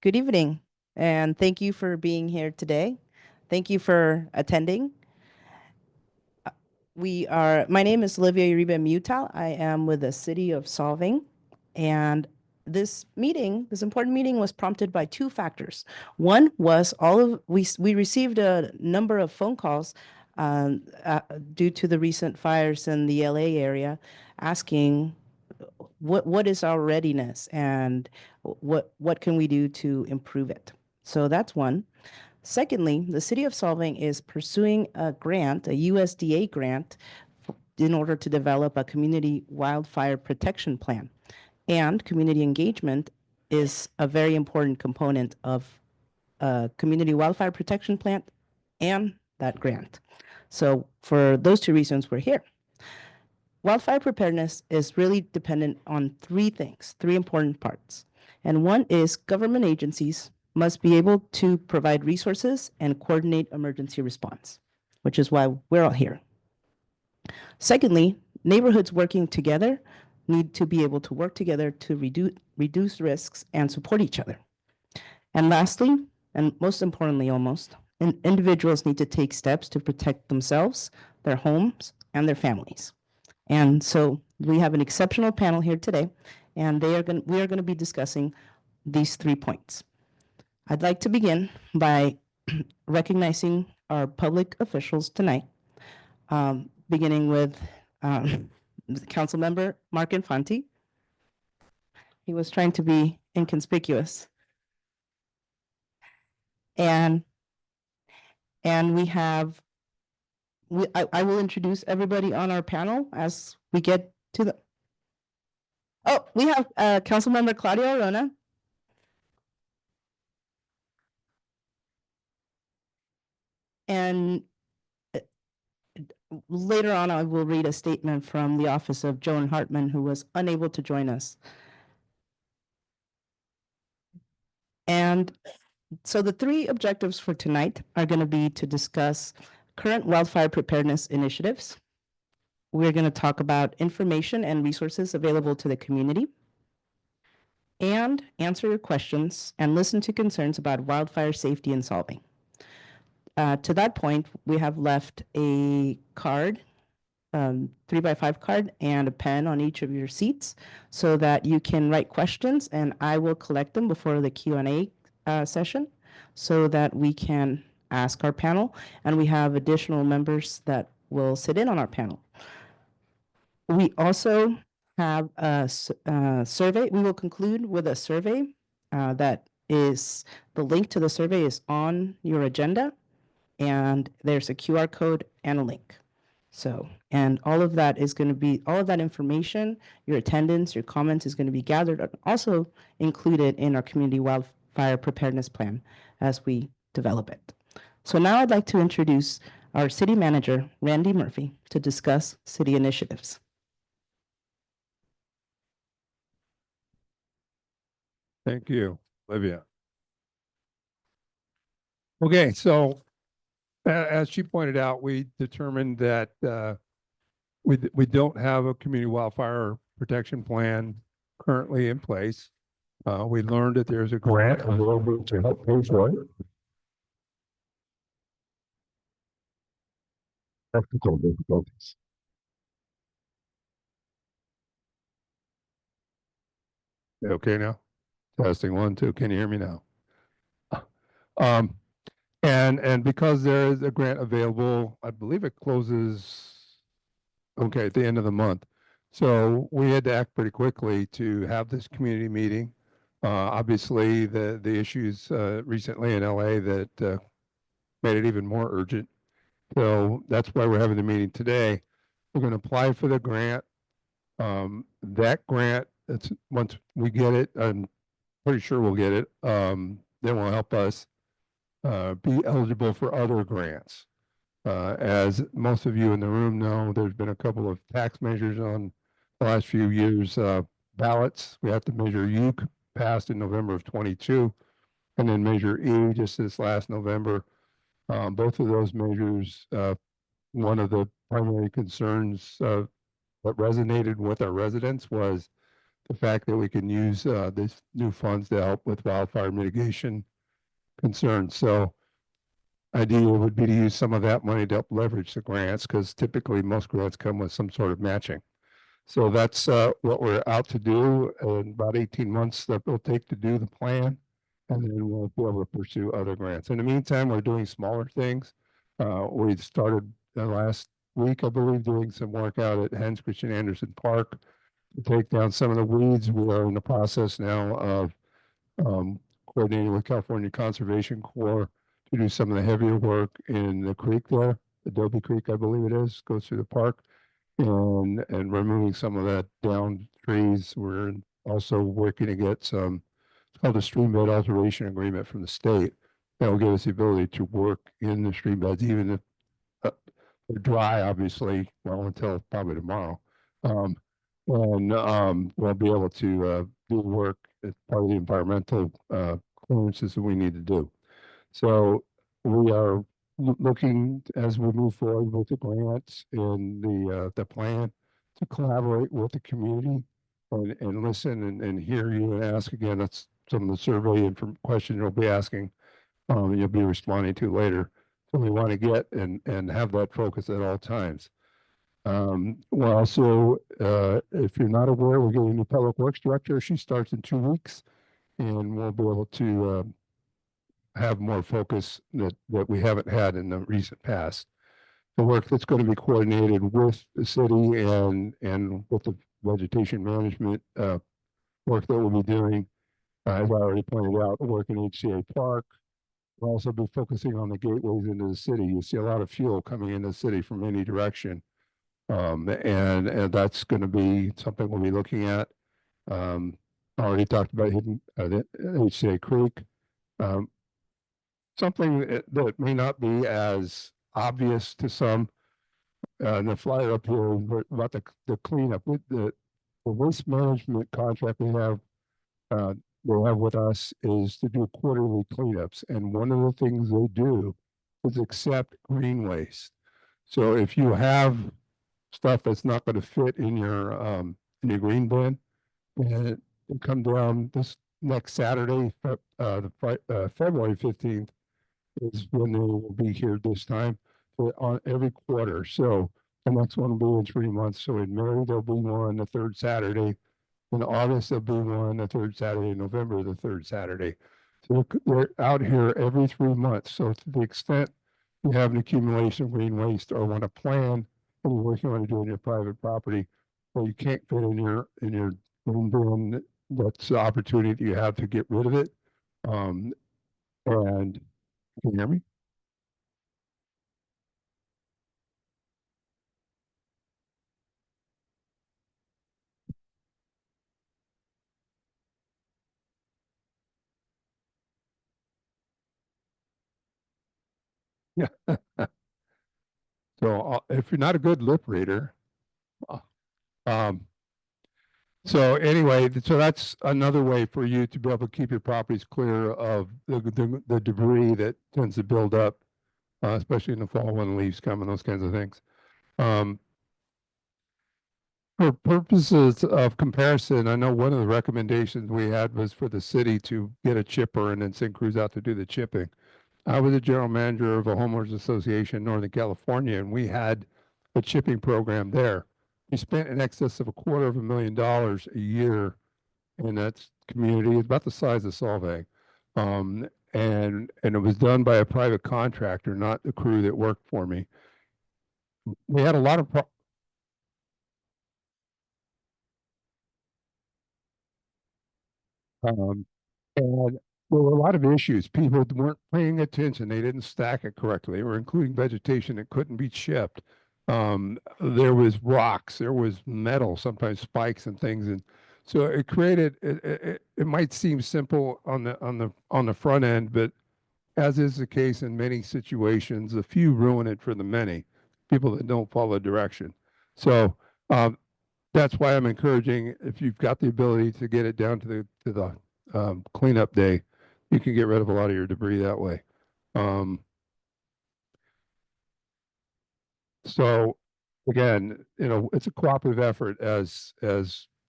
Good evening, and thank you for being here today. Thank you for attending. My name is Olivia Uribe Mutal. I am with the City of Solving, and this important meeting was prompted by two factors. One was we received a number of phone calls due to the recent fires in the LA area asking what is our readiness and what can we do to improve it. So that's one. Secondly, the City of Solving is pursuing a grant, a USDA grant, in order to develop a community wildfire protection plan. And community engagement is a very important component of a community wildfire protection plan and that grant. So for those two reasons, we're here. Wildfire preparedness is really dependent on three things, three important parts. And one is government agencies must be able to provide resources and coordinate emergency response, which is why we're all here. Secondly, neighborhoods working together need to be able to work together to reduce risks and support each other. And lastly, and most importantly almost, individuals need to take steps to protect themselves, their homes, and their families. And so we have an exceptional panel here today, and we are going to be discussing these 3 points. I'd like to begin by recognizing our public officials tonight, beginning with Council Member Mark Infante. He was trying to be inconspicuous. And we have I will introduce everybody on our panel as we get to the. Oh, we have Councilmember Claudia Arona. And later on, I will read a statement from the office of Joan Hartman, who was unable to join us. And so the three objectives for tonight are going to be to discuss current wildfire preparedness initiatives. We're going to talk about information and resources available to the community, and answer your questions and listen to concerns about wildfire safety and solving. To that point, we have left a card, 3x5 card, and a pen on each of your seats so that you can write questions, and I will collect them before the Q&A session so that we can ask our panel, and we have additional members that will sit in on our panel. We also have a survey. We will conclude with a survey that is, the link to the survey is on your agenda, and there's a QR code and a link. So, and all of that is going to be, all of that information, your attendance, your comments is going to be gathered and also included in our community wildfire preparedness plan as we develop it. So now I'd like to introduce our city manager, Randy Murphy, to discuss city initiatives. Thank you, Olivia. Okay, so as she pointed out, we determined that we don't have a community wildfire protection plan currently in place. We learned that there's a grant available to help pay for it. Technical difficulties. Okay now? Testing 1, 2. Can you hear me now? And because there is a grant available, I believe it closes at the end of the month. So we had to act pretty quickly to have this community meeting. Obviously, the issues recently in LA that made it even more urgent. So that's why we're having the meeting today. We're going to apply for the grant. That grant, once we get it, I'm pretty sure we'll get it. Then will help us be eligible for other grants. As most of you in the room know, there's been a couple of tax measures on the last few years' ballots. We have to measure U passed in November of 22, and then measure E just this last November. Both of those measures, one of the primary concerns that resonated with our residents was the fact that we can use these new funds to help with wildfire mitigation concerns. So idea would be to use some of that money to help leverage the grants, because typically most grants come with some sort of matching. So that's what we're out to do in about 18 months that it'll take to do the plan. And then we'll be able to pursue other grants. In the meantime, we're doing smaller things. We started last week, I believe, doing some work out at Hans Christian Andersen Park to take down some of the weeds. We are in the process now of coordinating with California Conservation Corps to do some of the heavier work in the creek there, Adobe Creek, I believe it is, goes through the park, and removing some of that downed trees. We're also working to get some, it's called a stream bed alteration agreement from the state. That will give us the ability to work in the stream beds, even if they're dry, obviously, well, until probably tomorrow. We'll be able to do work as part of the environmental clearances that we need to do. So we are looking as we move forward with the grants and the plan to collaborate with the community and listen and hear you and ask again. That's some of the survey and questions you'll be asking. You'll be responding to later. So we want to get and have that focus at all times. We're also, if you're not aware, we're getting a new public works director. She starts in 2 weeks, and we'll be able to have more focus that we haven't had in the recent past. The work that's going to be coordinated with the city and with the vegetation management work that we'll be doing, as I already pointed out, work in HCA Park. We'll also be focusing on the gateways into the city. You see a lot of fuel coming into the city from any direction. And that's going to be something we'll be looking at. I already talked about hidden the HCA Creek. Something that may not be as obvious to some. The flyer up here about the cleanup with the waste management contract we have with us is to do quarterly cleanups, and one of the things they do is accept green waste. So if you have stuff that's not going to fit in your green bin, and it come down this next Saturday, February 15th, is when they will be here this time on every quarter. So the next one will be in 3 months. So in May, there'll be one the third Saturday. In August, there'll be one the third Saturday. In November, the third Saturday. So we're out here every 3 months. So to the extent you have an accumulation of green waste or want to plan any work you want to do on your private property, or you can't fit in your green bin, that's the opportunity you have to get rid of it. And can you hear me? Yeah. So if you're not a good lip reader, uh, um, so anyway, so that's another way for you to be able to keep your properties clear of the debris that tends to build up, especially in the fall when the leaves come and those kinds of things. For purposes of comparison, I know one of the recommendations we had was for the city to get a chipper and then send crews out to do the chipping. I was a general manager of a homeowners association in Northern California, and we had a chipping program there. We spent in excess of $250,000 a year in that community. It's about the size of Solvang. And it was done by a private contractor, not the crew that worked for me. We had a lot of um, and there were a lot of issues. People weren't paying attention. They didn't stack it correctly. They were including vegetation that couldn't be chipped. There was rocks, there was metal, sometimes spikes and things. And so it created, it might seem simple on the front end, but as is the case in many situations, the few ruin it for the many, people that don't follow direction. So um, that's why I'm encouraging, if you've got the ability to get it down to the cleanup day, you can get rid of a lot of your debris that way. Um, so again, it's a cooperative effort, as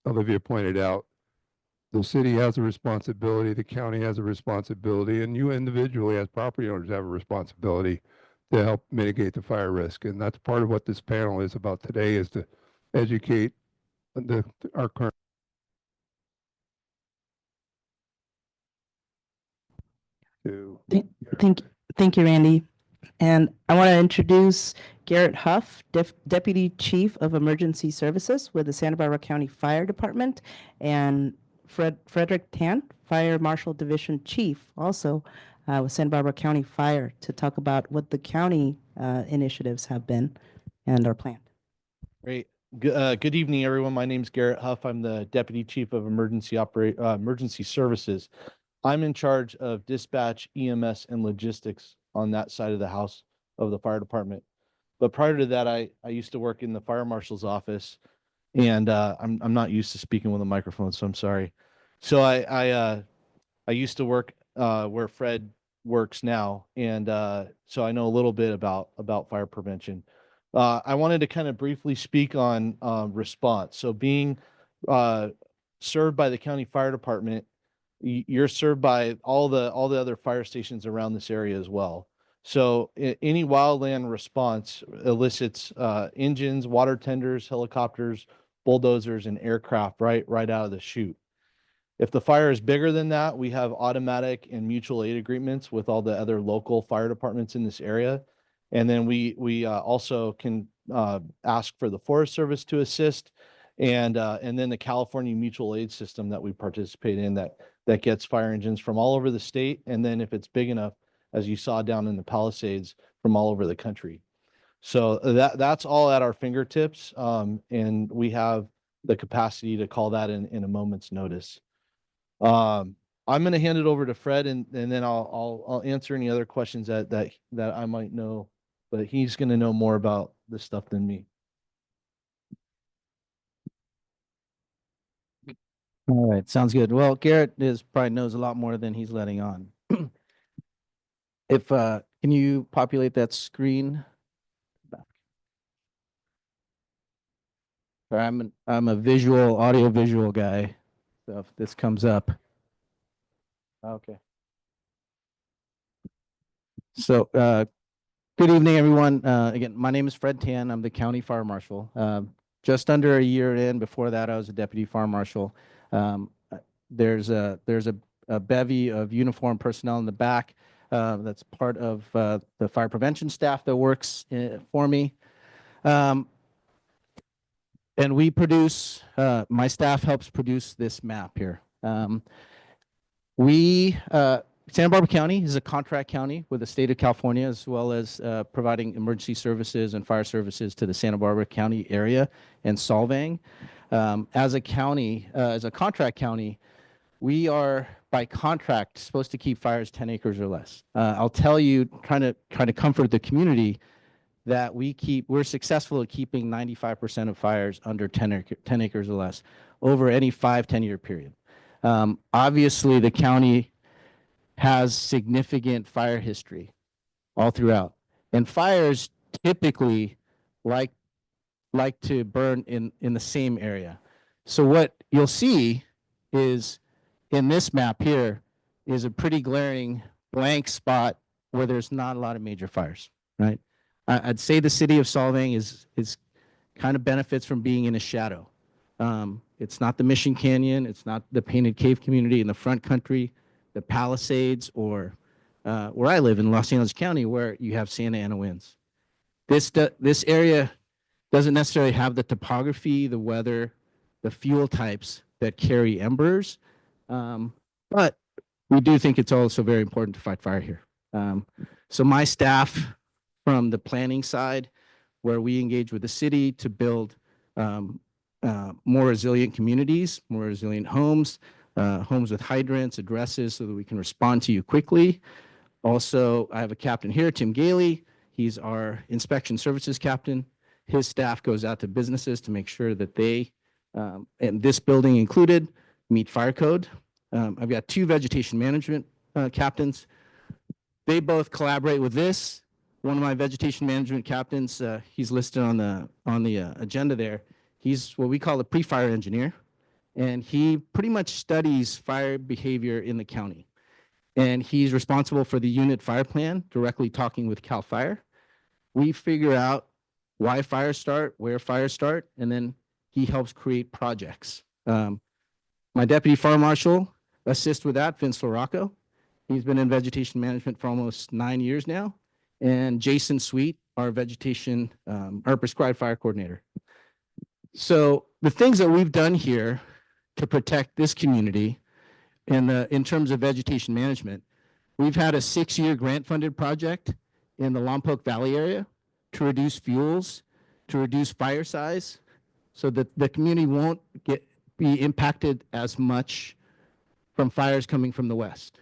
Olivia pointed out. the city has a responsibility, the county has a responsibility, and you individually as property owners have a responsibility to help mitigate the fire risk. And that's part of what this panel is about today, is to educate our current. Thank, thank, thank you, Randy. And I want to introduce Garrett Huff, Deputy Chief of Emergency Services with the Santa Barbara County Fire Department, and Frederick Tan, Fire Marshal Division Chief, also with Santa Barbara County Fire, to talk about what the county initiatives have been and are planned. Great. Good evening, everyone. My name is Garrett Huff. I'm the Deputy Chief of Emergency Services. I'm in charge of dispatch, EMS, and logistics on that side of the house of the fire department. But prior to that, I used to work in the fire marshal's office, and I'm not used to speaking with a microphone, so I'm sorry. So I used to work where Fred works now, and so I know a little bit about fire prevention. I wanted to kind of briefly speak on response. So being served by the county fire department, you're served by all the other fire stations around this area as well. So any wildland response elicits engines, water tenders, helicopters, bulldozers, and aircraft right out of the chute. If the fire is bigger than that, we have automatic and mutual aid agreements with all the other local fire departments in this area. And then we also can ask for the Forest Service to assist, and then the California mutual aid system that we participate in that gets fire engines from all over the state. And then if it's big enough, as you saw down in the Palisades, from all over the country. So that's all at our fingertips. And we have the capacity to call that in a moment's notice. I'm going to hand it over to Fred, and then I'll answer any other questions that I might know, but he's going to know more about this stuff than me. All right, sounds good. Well, Garrett probably knows a lot more than he's letting on. If can you populate that screen? I'm a audio visual guy. So if this comes up. Okay. So good evening, everyone. Again, my name is Fred Tan. I'm the county fire marshal. Just under a year in. Before that, I was a deputy fire marshal. There's a bevy of uniformed personnel in the back. That's part of the fire prevention staff that works for me. And we produce, my staff helps produce this map here. Santa Barbara County is a contract county with the state of California, as well as providing emergency services and fire services to the Santa Barbara County area and Solvang. As a county, as a contract county, we are by contract supposed to keep fires 10 acres or less. I'll tell you, trying to comfort the community, that we're successful at keeping 95% of fires under 10 acres or less over any 5-10 year period. Obviously, the county has significant fire history all throughout, and fires typically like to burn in the same area. So what you'll see is in this map here is a pretty glaring blank spot where there's not a lot of major fires, right? I'd say the city of Solvang is kind of benefits from being in a shadow. It's not the Mission Canyon, it's not the Painted Cave community in the front country, the Palisades, or where I live in Los Angeles County, where you have Santa Ana winds. This area doesn't necessarily have the topography, the weather, the fuel types that carry embers, but we do think it's also very important to fight fire here. So my staff, from the planning side, where we engage with the city to build more resilient communities, more resilient homes, homes with hydrants, addresses, so that we can respond to you quickly. Also, I have a captain here, Tim Gailey. He's our inspection services captain. His staff goes out to businesses to make sure that they, and this building included, meet fire code. I've got 2 vegetation management captains. They both collaborate with this. One of my vegetation management captains, he's listed on the agenda there. He's what we call a pre-fire engineer, and he pretty much studies fire behavior in the county. And he's responsible for the unit fire plan, directly talking with CAL FIRE. We figure out why fires start, where fires start, and then he helps create projects. My deputy fire marshal assists with that, Vince LaRocco. He's been in vegetation management for almost 9 years now. And Jason Sweet, our vegetation, our prescribed fire coordinator. So the things that we've done here to protect this community in terms of vegetation management, we've had a 6-year grant-funded project in the Lompoc Valley area to reduce fuels, to reduce fire size, so that the community won't be impacted as much from fires coming from the west.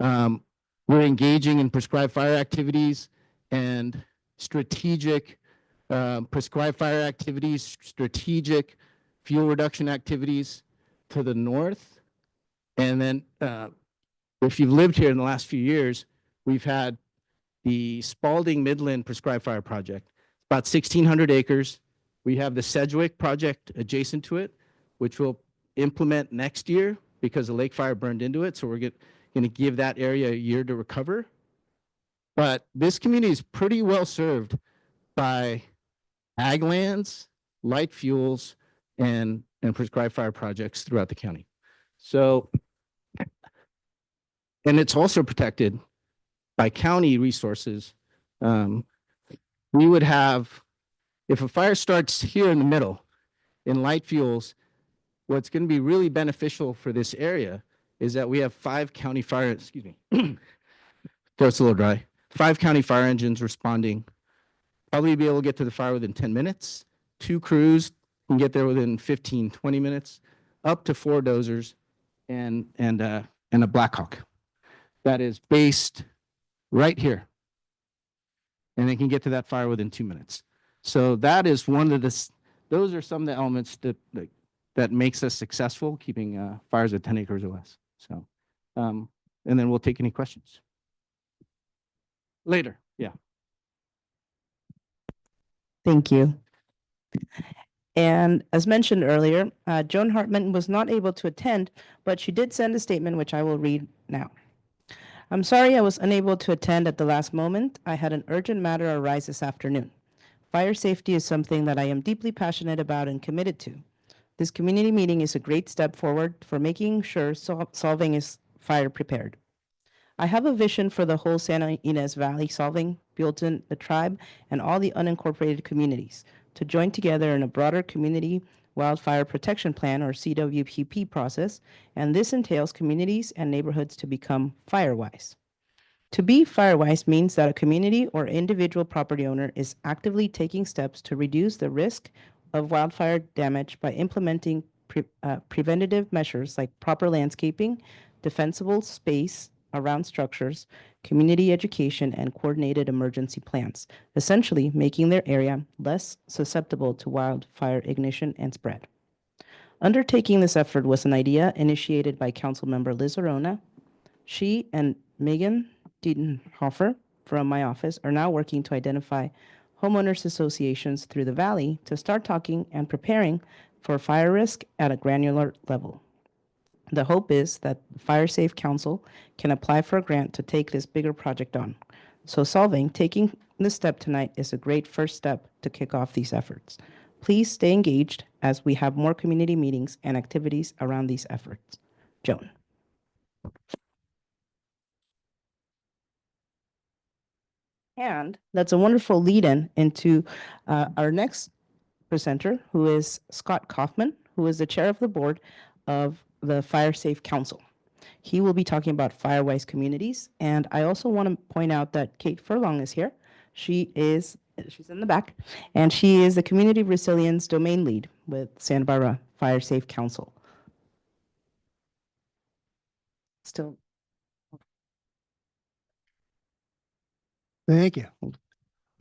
We're engaging in prescribed fire activities and strategic prescribed fire activities, strategic fuel reduction activities to the north. And then if you've lived here in the last few years, we've had the Spalding Midland Prescribed Fire Project, about 1,600 acres. We have the Sedgwick project adjacent to it, which we'll implement next year because the lake fire burned into it. So we're going to give that area a year to recover. But this community is pretty well served by ag lands, light fuels, and prescribed fire projects throughout the county. So, and it's also protected by county resources. We would have, if a fire starts here in the middle in light fuels, what's going to be really beneficial for this area is that we have 5 county fire, excuse me, throat's a little dry, 5 county fire engines responding, probably be able to get to the fire within 10 minutes, 2 crews can get there within 15, 20 minutes, up to 4 dozers and a Blackhawk that is based right here. And they can get to that fire within 2 minutes. So that is one of the, those are some of the elements that makes us successful, keeping fires at 10 acres or less. So, and then we'll take any questions later. Yeah. Thank you. And as mentioned earlier, Joan Hartman was not able to attend, but she did send a statement, which I will read now. I'm sorry I was unable to attend at the last moment. I had an urgent matter arise this afternoon. Fire safety is something that I am deeply passionate about and committed to. This community meeting is a great step forward for making sure Solvang is fire prepared. I have a vision for the whole Santa Ynez Valley, Solvang, Buellton, the tribe, and all the unincorporated communities to join together in a broader community wildfire protection plan, or CWPP process, and this entails communities and neighborhoods to become firewise. To be firewise means that a community or individual property owner is actively taking steps to reduce the risk of wildfire damage by implementing preventative measures like proper landscaping, defensible space around structures, community education, and coordinated emergency plans, essentially making their area less susceptible to wildfire ignition and spread. Undertaking this effort was an idea initiated by Councilmember Liz Arona. She and Megan Dietenhofer from my office are now working to identify homeowners associations through the valley to start talking and preparing for fire risk at a granular level. The hope is that the Fire Safe Council can apply for a grant to take this bigger project on. So taking this step tonight is a great first step to kick off these efforts. Please stay engaged as we have more community meetings and activities around these efforts. Joan. And that's a wonderful lead-in into our next presenter, who is Scott Kaufman, who is the chair of the board of the Fire Safe Council. He will be talking about firewise communities. And I also want to point out that Kate Furlong is here. She's in the back, and she is the Community Resilience Domain Lead with Santa Barbara Fire Safe Council. Still. Thank you.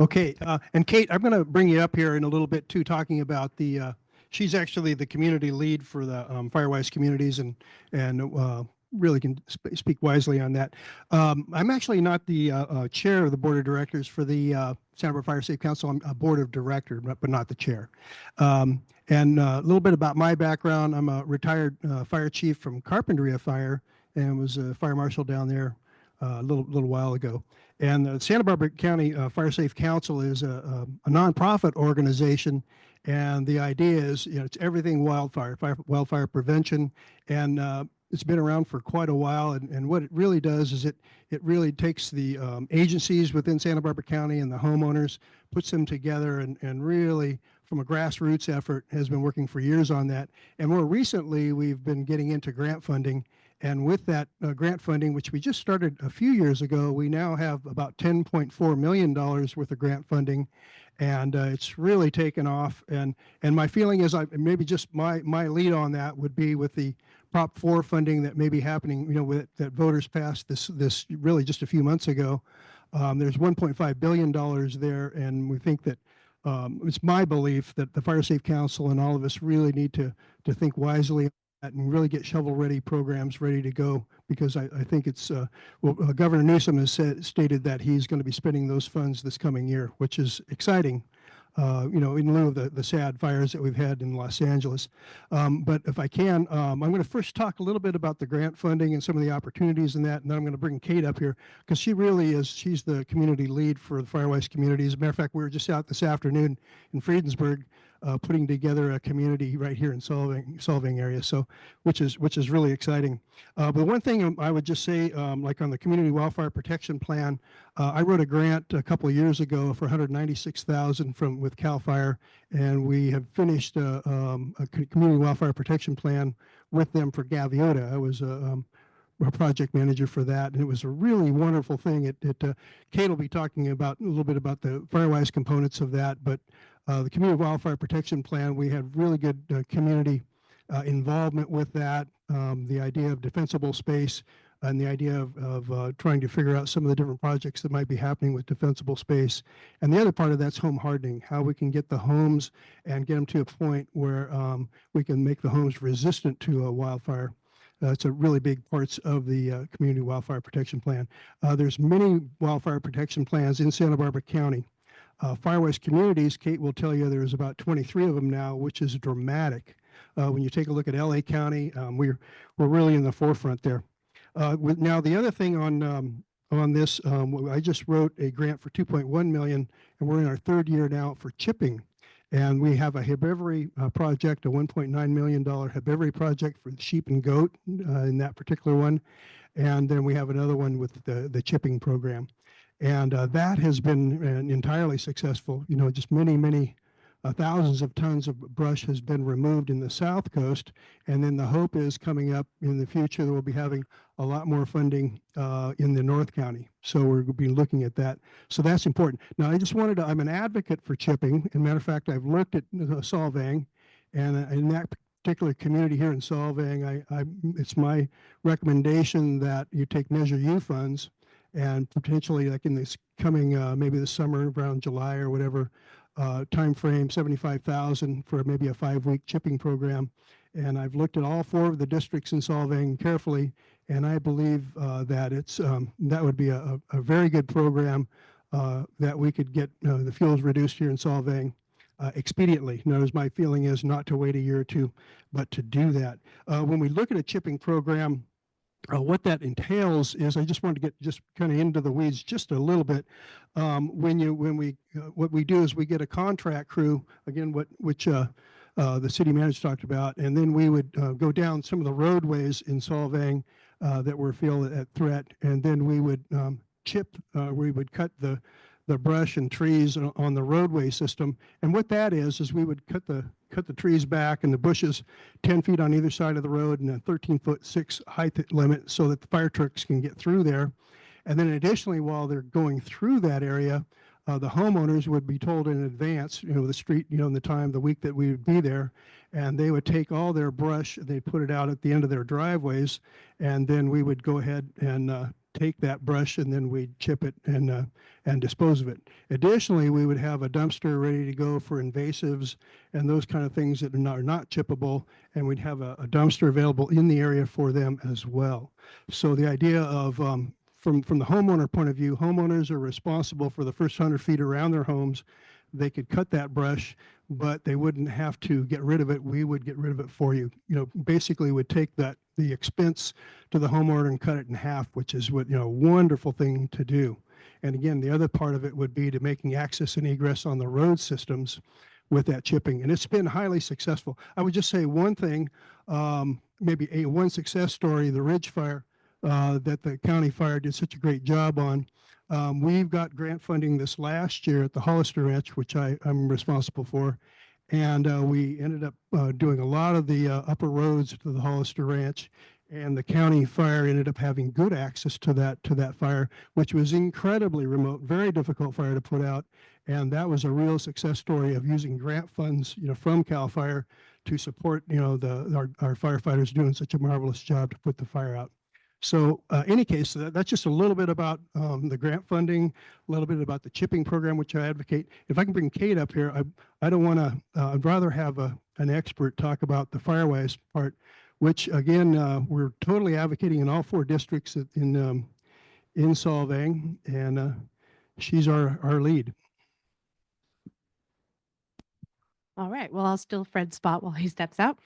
Okay, and Kate, I'm going to bring you up here in a little bit too, talking about the, she's actually the community lead for the Firewise communities and really can speak wisely on that. I'm actually not the chair of the board of directors for the Santa Barbara Fire Safe Council. I'm a board of director, but not the chair. And a little bit about my background. I'm a retired fire chief from Carpinteria Fire and was a fire marshal down there a little while ago. And the Santa Barbara County Fire Safe Council is a nonprofit organization. And the idea is, it's everything wildfire prevention. And it's been around for quite a while. And what it really does is it really takes the agencies within Santa Barbara County and the homeowners, puts them together and really, from a grassroots effort, has been working for years on that. And more recently, we've been getting into grant funding. And with that grant funding, which we just started a few years ago, we now have about $10.4 million worth of grant funding. And it's really taken off. And my feeling is, maybe just my lead on that would be with the Prop 4 funding that may be happening, that voters passed this really just a few months ago. There's $1.5 billion there. And we think that it's my belief that the Fire Safe Council and all of us really need to think wisely and really get shovel-ready programs ready to go, because I think it's, Governor Newsom has stated that he's going to be spending those funds this coming year, which is exciting, in lieu of the sad fires that we've had in Los Angeles. But if I can, I'm going to first talk a little bit about the grant funding and some of the opportunities in that, and then I'm going to bring Kate up here, because she's the community lead for the Firewise community. As a matter of fact, we were just out this afternoon in Friedensburg, putting together a community right here in Solvang area, so which is really exciting. But one thing I would just say, like on the Community Wildfire Protection Plan, I wrote a grant a couple of years ago for $196,000 with CAL FIRE, and we have finished a Community Wildfire Protection Plan with them for Gaviota. I was a project manager for that, and it was a really wonderful thing. Kate will be talking a little bit about the Firewise components of that, but the Community Wildfire Protection Plan, we had really good community involvement with that. The idea of defensible space and the idea of trying to figure out some of the different projects that might be happening with defensible space. And the other part of that's home hardening, how we can get the homes and get them to a point where we can make the homes resistant to a wildfire. It's a really big parts of the Community Wildfire Protection Plan. There's many wildfire protection plans in Santa Barbara County. Firewise communities, Kate will tell you there's about 23 of them now, which is dramatic. When you take a look at LA County, we're really in the forefront there. Now, the other thing on this, I just wrote a grant for $2.1 million, and we're in our third year now for chipping. And we have a herbivory project, a $1.9 million herbivory project for sheep and goat in that particular one. And then we have another one with the chipping program. And that has been entirely successful. Just many thousands of tons of brush has been removed in the South Coast. And then the hope is coming up in the future that we'll be having a lot more funding in the North County. So we're going to be looking at that. So that's important. Now, I'm an advocate for chipping. As a matter of fact, I've looked at Solvang, and in that particular community here in Solvang, it's my recommendation that you take Measure U funds and potentially, like in this coming, maybe this summer around July or whatever time frame, $75,000 for maybe a 5-week chipping program. And I've looked at all 4 of the districts in Solvang carefully, and I believe that that would be a very good program that we could get the fuels reduced here in Solvang expediently. Now, as my feeling is not to wait a year or two, but to do that. When we look at a chipping program, what that entails is, I just wanted to get just kind of into the weeds just a little bit. What we do is we get a contract crew, again, which the city manager talked about, and then we would go down some of the roadways in Solvang that were feel at threat, and then we would we would cut the brush and trees on the roadway system. And what that is we would cut the trees back and the bushes 10 feet on either side of the road and a 13-foot-6 height limit so that the fire trucks can get through there. And then additionally, while they're going through that area, the homeowners would be told in advance, the street, and the time, the week that we would be there, and they would take all their brush, they'd put it out at the end of their driveways, and then we would go ahead and take that brush, and then we'd chip it and dispose of it. Additionally, we would have a dumpster ready to go for invasives and those kind of things that are not chippable, and we'd have a dumpster available in the area for them as well. So the idea of from the homeowner point of view, homeowners are responsible for the first 100 feet around their homes. They could cut that brush. but they wouldn't have to get rid of it. We would get rid of it for you. Basically would take the expense to the homeowner and cut it in half, which is what, wonderful thing to do. And again, the other part of it would be to making access and egress on the road systems with that chipping. And it's been highly successful. I would just say one thing, maybe one success story, the Ridge Fire that the county fire did such a great job on. We've got grant funding this last year at the Hollister Ranch, which I'm responsible for. And we ended up doing a lot of the upper roads to the Hollister Ranch. And the county fire ended up having good access to that fire, which was incredibly remote, very difficult fire to put out. And that was a real success story of using grant funds, from CAL FIRE to support, our firefighters doing such a marvelous job to put the fire out. So any case, that's just a little bit about the grant funding, a little bit about the chipping program, which I advocate. If I can bring Kate up here, I don't want to, I'd rather have an expert talk about the Firewise part, which again, we're totally advocating in all 4 districts in Solvang, and she's our lead. All right. Well, I'll still Fred's spot while he steps out.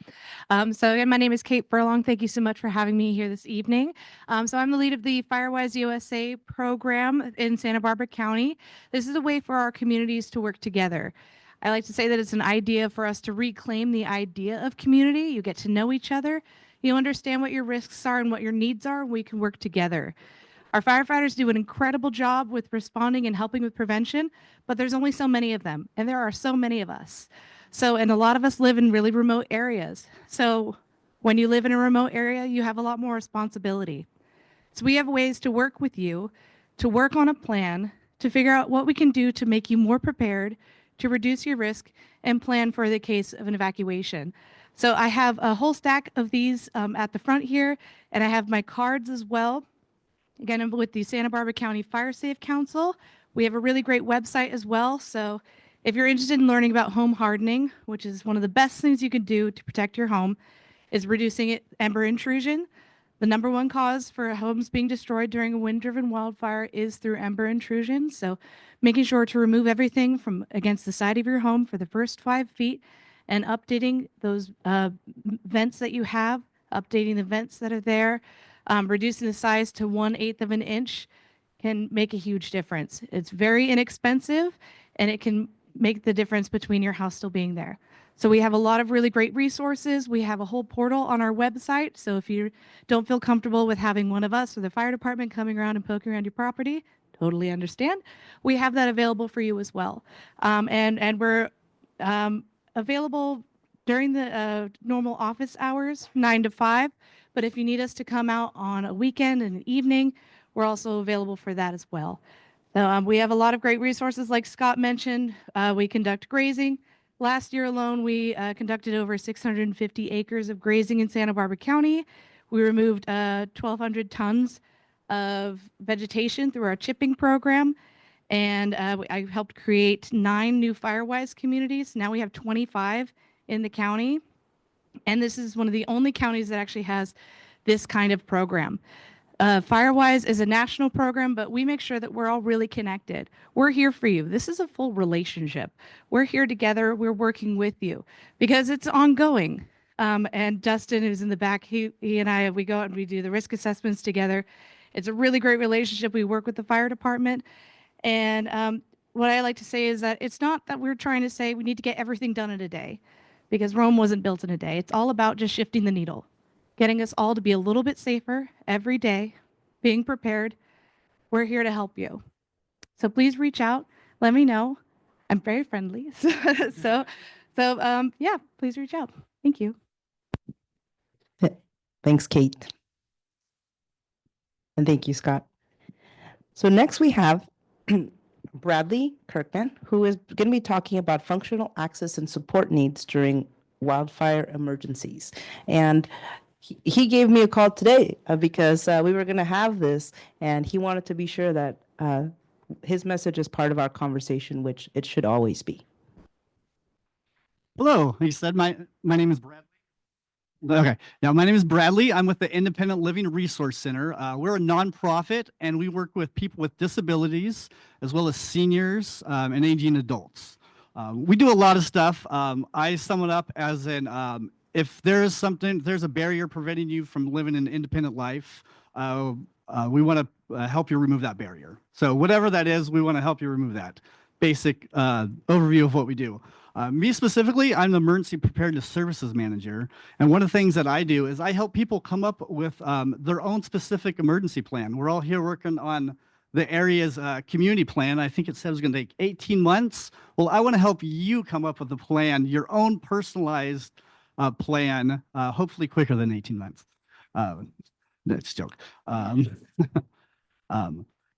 So again, my name is Kate Furlong. Thank you so much for having me here this evening. So I'm the lead of the Firewise USA program in Santa Barbara County. This is a way for our communities to work together. I like to say that it's an idea for us to reclaim the idea of community. You get to know each other. You understand what your risks are and what your needs are. We can work together. Our firefighters do an incredible job with responding and helping with prevention, but there's only so many of them, and there are so many of us. And a lot of us live in really remote areas. So when you live in a remote area, you have a lot more responsibility. So we have ways to work with you, to work on a plan, to figure out what we can do to make you more prepared, to reduce your risk, and plan for the case of an evacuation. So I have a whole stack of these at the front here, and I have my cards as well. Again, I'm with the Santa Barbara County Fire Safe Council. We have a really great website as well. So if you're interested in learning about home hardening, which is one of the best things you can do to protect your home, is reducing ember intrusion. The #1 cause for homes being destroyed during a wind-driven wildfire is through ember intrusion. So making sure to remove everything from against the side of your home for the first 5 feet and updating those vents that you have, updating the vents that are there, reducing the size to 1/8 of an inch can make a huge difference. It's very inexpensive, and it can make the difference between your house still being there. So we have a lot of really great resources. We have a whole portal on our website. So if you don't feel comfortable with having one of us or the fire department coming around and poking around your property, totally understand. We have that available for you as well. And we're available during the normal office hours, 9 to 5. But if you need us to come out on a weekend and an evening, we're also available for that as well. So we have a lot of great resources, like Scott mentioned. We conduct grazing. Last year alone, we conducted over 650 acres of grazing in Santa Barbara County. We removed 1,200 tons of vegetation through our chipping program. And I helped create 9 new Firewise communities. Now we have 25 in the county. And this is one of the only counties that actually has this kind of program. Firewise is a national program, but we make sure that we're all really connected. We're here for you. This is a full relationship. We're here together. We're working with you because it's ongoing. And Dustin, who's in the back, he and I, we go out and we do the risk assessments together. It's a really great relationship. We work with the fire department. And what I like to say is that it's not that we're trying to say we need to get everything done in a day, because Rome wasn't built in a day. It's all about just shifting the needle, getting us all to be a little bit safer every day, being prepared. We're here to help you. So please reach out. Let me know. I'm very friendly. So yeah, please reach out. Thank you. Thanks, Kate. And thank you, Scott. So next we have Bradley Kirkman, who is going to be talking about functional access and support needs during wildfire emergencies. And he gave me a call today because we were going to have this, and he wanted to be sure that his message is part of our conversation, which it should always be. Hello, you said my name is Bradley. Okay, now my name is Bradley. I'm with the Independent Living Resource Center. We're a nonprofit, and we work with people with disabilities, as well as seniors and aging adults. We do a lot of stuff. I sum it up as if there's a barrier preventing you from living an independent life, we want to help you remove that barrier. So whatever that is, we want to help you remove that. Basic overview of what we do. Me specifically, I'm the Emergency Preparedness Services Manager. And one of the things that I do is I help people come up with their own specific emergency plan. We're all here working on the area's community plan. I think it says it's going to take 18 months. Well, I want to help you come up with a plan, your own personalized plan, hopefully quicker than 18 months. That's a joke.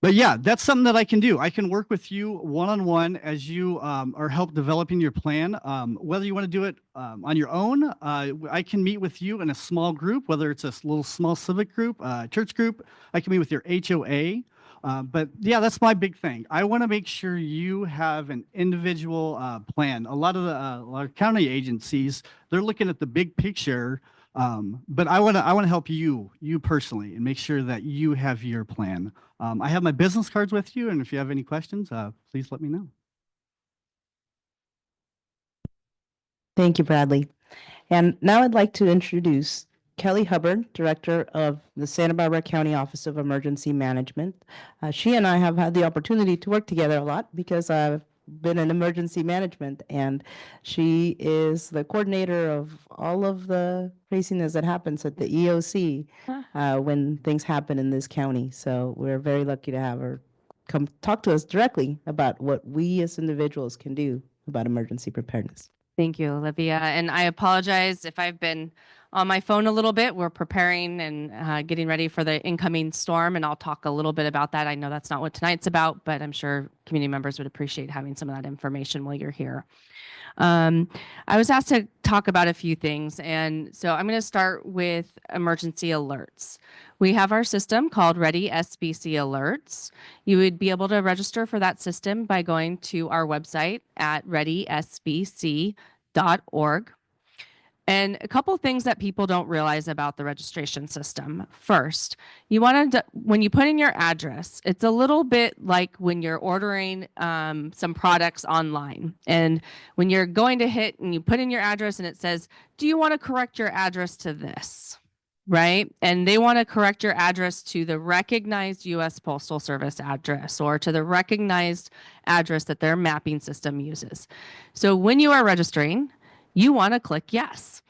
But yeah, that's something that I can do. I can work with you one-on-one as you are help developing your plan. Whether you want to do it on your own, I can meet with you in a small group, whether it's a little small civic group, church group. I can meet with your HOA. But yeah, that's my big thing. I want to make sure you have an individual plan. A lot of our county agencies, they're looking at the big picture. But I want to help you personally, and make sure that you have your plan. I have my business cards with you, and if you have any questions, please let me know. Thank you, Bradley. And now I'd like to introduce Kelly Hubbard, Director of the Santa Barbara County Office of Emergency Management. She and I have had the opportunity to work together a lot because I've been in emergency management, and she is the coordinator of all of the craziness that happens at the EOC when things happen in this county. So we're very lucky to have her come talk to us directly about what we as individuals can do about emergency preparedness. Thank you, Olivia. And I apologize if I've been on my phone a little bit. We're preparing and getting ready for the incoming storm, and I'll talk a little bit about that. I know that's not what tonight's about, but I'm sure community members would appreciate having some of that information while you're here. I was asked to talk about a few things, and so I'm going to start with emergency alerts. We have our system called Ready SBC Alerts. You would be able to register for that system by going to our website at readysbc.org. And a couple things that people don't realize about the registration system. First, you want to, when you put in your address, it's a little bit like when you're ordering some products online. And when you're going to hit and you put in your address and it says, do you want to correct your address to this? Right? And they want to correct your address to the recognized U.S. Postal Service address or to the recognized address that their mapping system uses. So when you are registering, you want to click yes.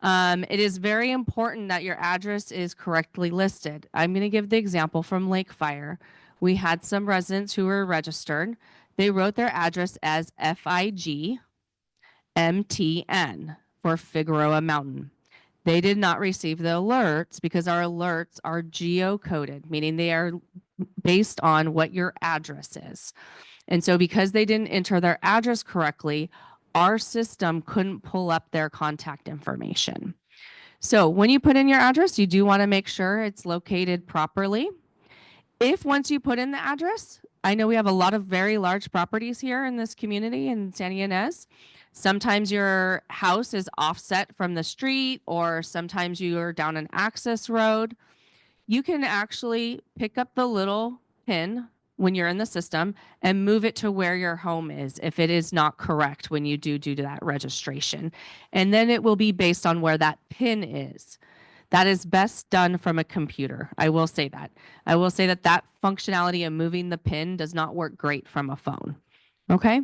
It is very important that your address is correctly listed. I'm going to give the example from Lake Fire. We had some residents who were registered. They wrote their address as FIG MTN for Figueroa Mountain. They did not receive the alerts because our alerts are geocoded, meaning they are based on what your address is. And so because they didn't enter their address correctly, our system couldn't pull up their contact information. So when you put in your address, you do want to make sure it's located properly. If once you put in the address, I know we have a lot of very large properties here in this community in Santa Ynez. Sometimes your house is offset from the street, or sometimes you're down an access road. You can actually pick up the little pin when you're in the system and move it to where your home is if it is not correct when you do that registration. And then it will be based on where that pin is. That is best done from a computer. I will say that. I will say that that functionality of moving the pin does not work great from a phone. Okay.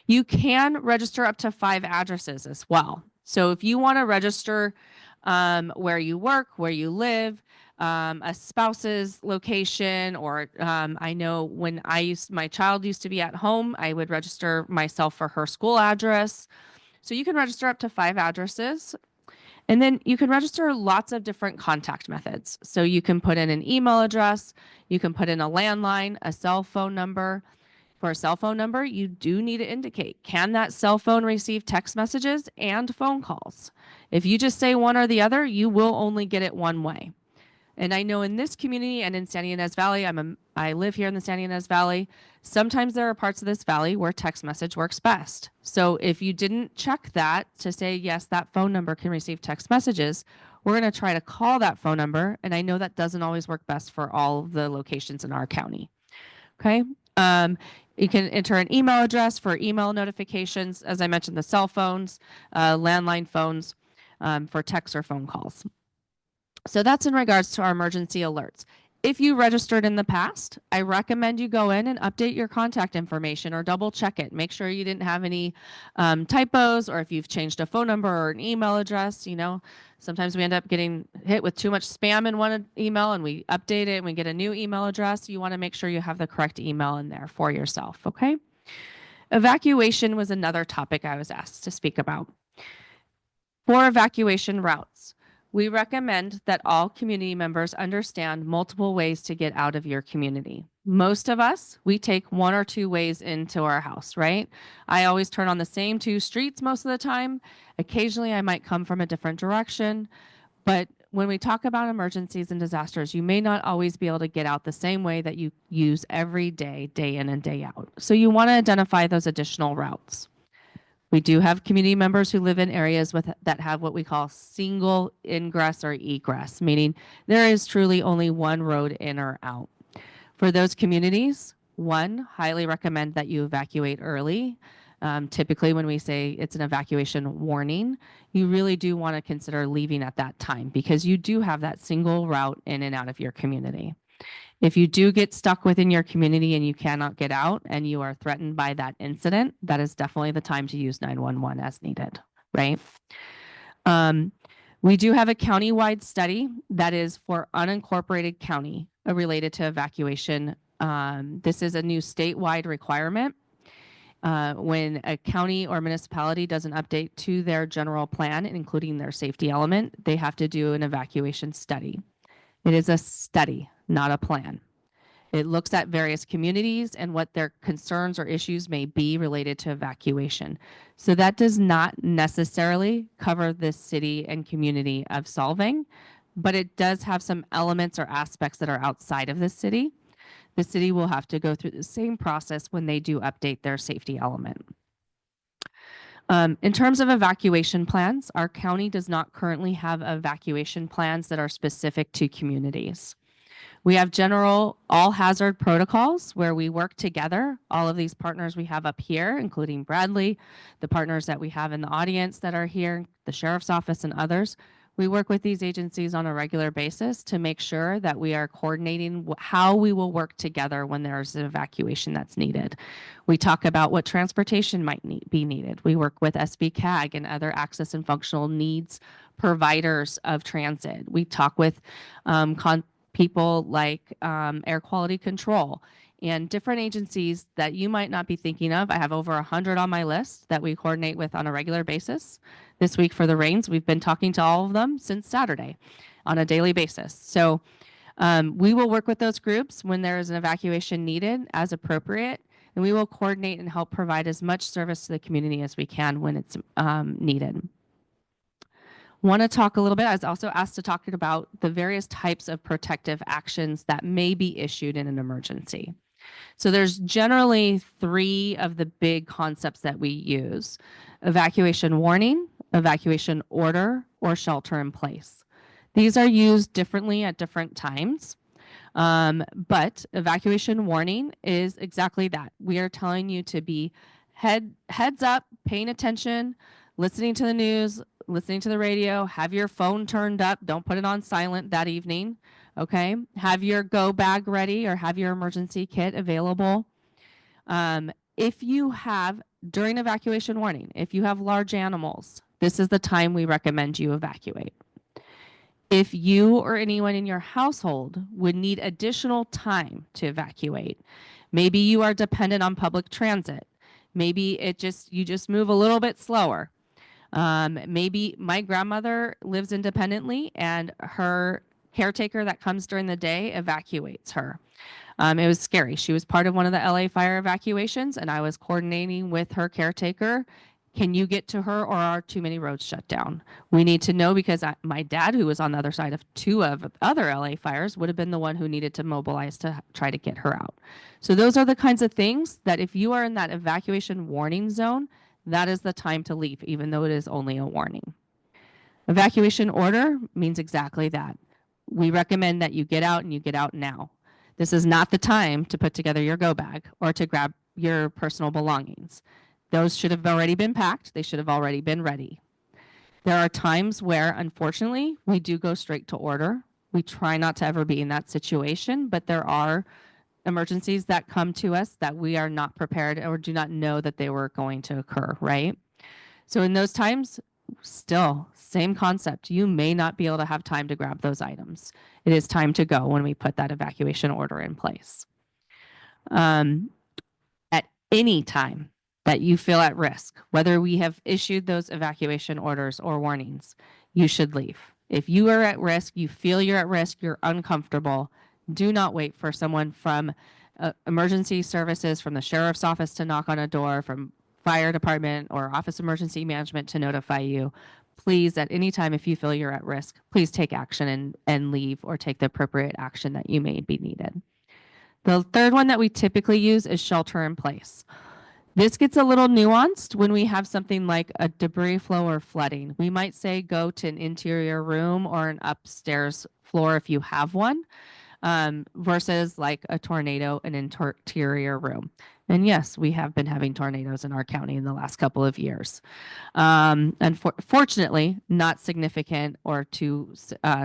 You can register up to 5 addresses as well. So if you want to register where you work, where you live, a spouse's location, or I know when my child used to be at home, I would register myself for her school address. So you can register up to 5 addresses. And then you can register lots of different contact methods. So you can put in an email address, you can put in a landline, a cell phone number. For a cell phone number, you do need to indicate, can that cell phone receive text messages and phone calls? If you just say one or the other, you will only get it one way. And I know in this community and in Santa Ynez Valley, I live here in the Santa Ynez Valley. Sometimes there are parts of this valley where text message works best. So if you didn't check that to say, yes, that phone number can receive text messages, we're going to try to call that phone number. And I know that doesn't always work best for all of the locations in our county. Okay. You can enter an email address for email notifications. As I mentioned, the cell phones, landline phones, for text or phone calls. So that's in regards to our emergency alerts. If you registered in the past, I recommend you go in and update your contact information or double check it. Make sure you didn't have any typos, or if you've changed a phone number or an email address. You know, sometimes we end up getting hit with too much spam in one email and we update it and we get a new email address. You want to make sure you have the correct email in there for yourself, okay? Evacuation was another topic I was asked to speak about. For evacuation routes, we recommend that all community members understand multiple ways to get out of your community. Most of us, we take one or two ways into our house, right? I always turn on the same two streets most of the time. Occasionally, I might come from a different direction. But when we talk about emergencies and disasters, you may not always be able to get out the same way that you use every day, day in and day out. So you want to identify those additional routes. We do have community members who live in areas that have what we call single ingress or egress, meaning there is truly only one road in or out. For those communities, one, highly recommend that you evacuate early. Typically, when we say it's an evacuation warning, you really do want to consider leaving at that time because you do have that single route in and out of your community. If you do get stuck within your community and you cannot get out and you are threatened by that incident, that is definitely the time to use 911 as needed, right? We do have a county-wide study that is for unincorporated county related to evacuation. This is a new statewide requirement. When a county or municipality does an update to their general plan, including their safety element, they have to do an evacuation study. It is a study, not a plan. It looks at various communities and what their concerns or issues may be related to evacuation. So that does not necessarily cover the city and community of Solvang, but it does have some elements or aspects that are outside of the city. The city will have to go through the same process when they do update their safety element. In terms of evacuation plans, our county does not currently have evacuation plans that are specific to communities. We have general all hazard protocols where we work together. All of these partners we have up here, including Bradley, the partners that we have in the audience that are here, the sheriff's office and others. We work with these agencies on a regular basis to make sure that we are coordinating how we will work together when there's an evacuation that's needed. We talk about what transportation might be needed. We work with SBCAG and other access and functional needs providers of transit. We talk with people like air quality control and different agencies that you might not be thinking of. I have over 100 on my list that we coordinate with on a regular basis. This week for the rains, we've been talking to all of them since Saturday on a daily basis. So we will work with those groups when there is an evacuation needed as appropriate, and we will coordinate and help provide as much service to the community as we can when it's needed. Want to talk a little bit, I was also asked to talk about the various types of protective actions that may be issued in an emergency. So there's generally three of the big concepts that we use: evacuation warning, evacuation order, or shelter in place. These are used differently at different times, but evacuation warning is exactly that. We are telling you to be heads up, paying attention, listening to the news, listening to the radio, have your phone turned up, don't put it on silent that evening, okay? Have your go bag ready or have your emergency kit available. If you have, during evacuation warning, if you have large animals, this is the time we recommend you evacuate. If you or anyone in your household would need additional time to evacuate, maybe you are dependent on public transit, maybe you just move a little bit slower. Maybe my grandmother lives independently and her caretaker that comes during the day evacuates her. It was scary. She was part of one of the LA fire evacuations and I was coordinating with her caretaker. Can you get to her or are too many roads shut down? We need to know because my dad, who was on the other side of two of other LA fires, would have been the one who needed to mobilize to try to get her out. So those are the kinds of things that if you are in that evacuation warning zone, that is the time to leave, even though it is only a warning. Evacuation order means exactly that. We recommend that you get out and you get out now. This is not the time to put together your go bag or to grab your personal belongings. Those should have already been packed. They should have already been ready. There are times where, unfortunately, we do go straight to order. We try not to ever be in that situation, but there are emergencies that come to us that we are not prepared or do not know that they were going to occur, right? So in those times, still, same concept. You may not be able to have time to grab those items. It is time to go when we put that evacuation order in place. At any time that you feel at risk, whether we have issued those evacuation orders or warnings, you should leave. If you are at risk, you feel you're at risk, you're uncomfortable, do not wait for someone from emergency services, from the sheriff's office to knock on a door, from fire department or office emergency management to notify you. Please, at any time, if you feel you're at risk, please take action and leave or take the appropriate action that you may be needed. The third one that we typically use is shelter in place. This gets a little nuanced when we have something like a debris flow or flooding. We might say go to an interior room or an upstairs floor if you have one, versus like a tornado, an interior room. And yes, we have been having tornadoes in our county in the last couple of years. Unfortunately, not significant or too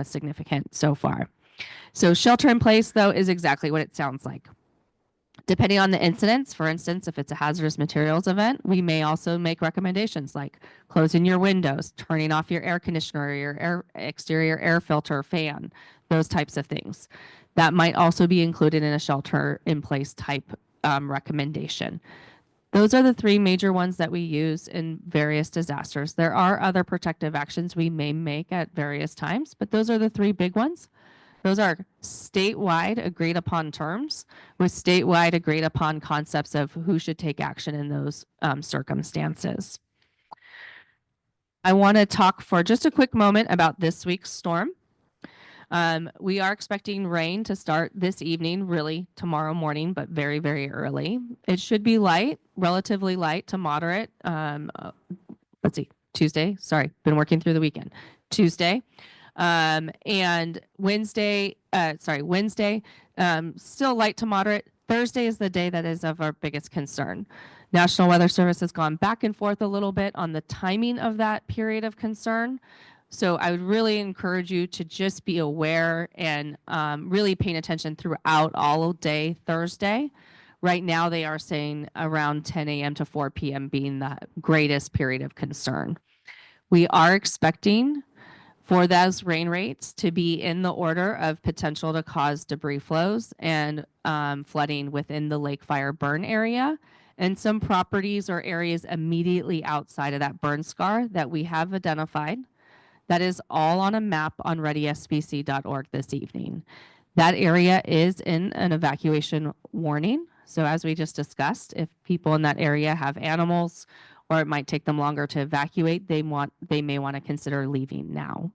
significant so far. So shelter in place, though, is exactly what it sounds like. Depending on the incidents, for instance, if it's a hazardous materials event, we may also make recommendations like closing your windows, turning off your air conditioner, your exterior air filter, fan, those types of things. That might also be included in a shelter in place type recommendation. Those are the three major ones that we use in various disasters. There are other protective actions we may make at various times, but those are the three big ones. Those are statewide agreed upon terms with statewide agreed upon concepts of who should take action in those circumstances. I want to talk for just a quick moment about this week's storm. We are expecting rain to start this evening, really tomorrow morning, but very, very early. It should be light, relatively light to moderate. Let's see, Tuesday. Sorry, been working through the weekend. Tuesday. And Wednesday, still light to moderate. Thursday is the day that is of our biggest concern. National Weather Service has gone back and forth a little bit on the timing of that period of concern. So I would really encourage you to just be aware and really paying attention throughout all day Thursday. Right now, they are saying around 10 a.m. to 4 p.m. being the greatest period of concern. We are expecting for those rain rates to be in the order of potential to cause debris flows and flooding within the lake fire burn area and some properties or areas immediately outside of that burn scar that we have identified. That is all on a map on readysbc.org this evening. That area is in an evacuation warning. So as we just discussed, if people in that area have animals or it might take them longer to evacuate, they may want to consider leaving now.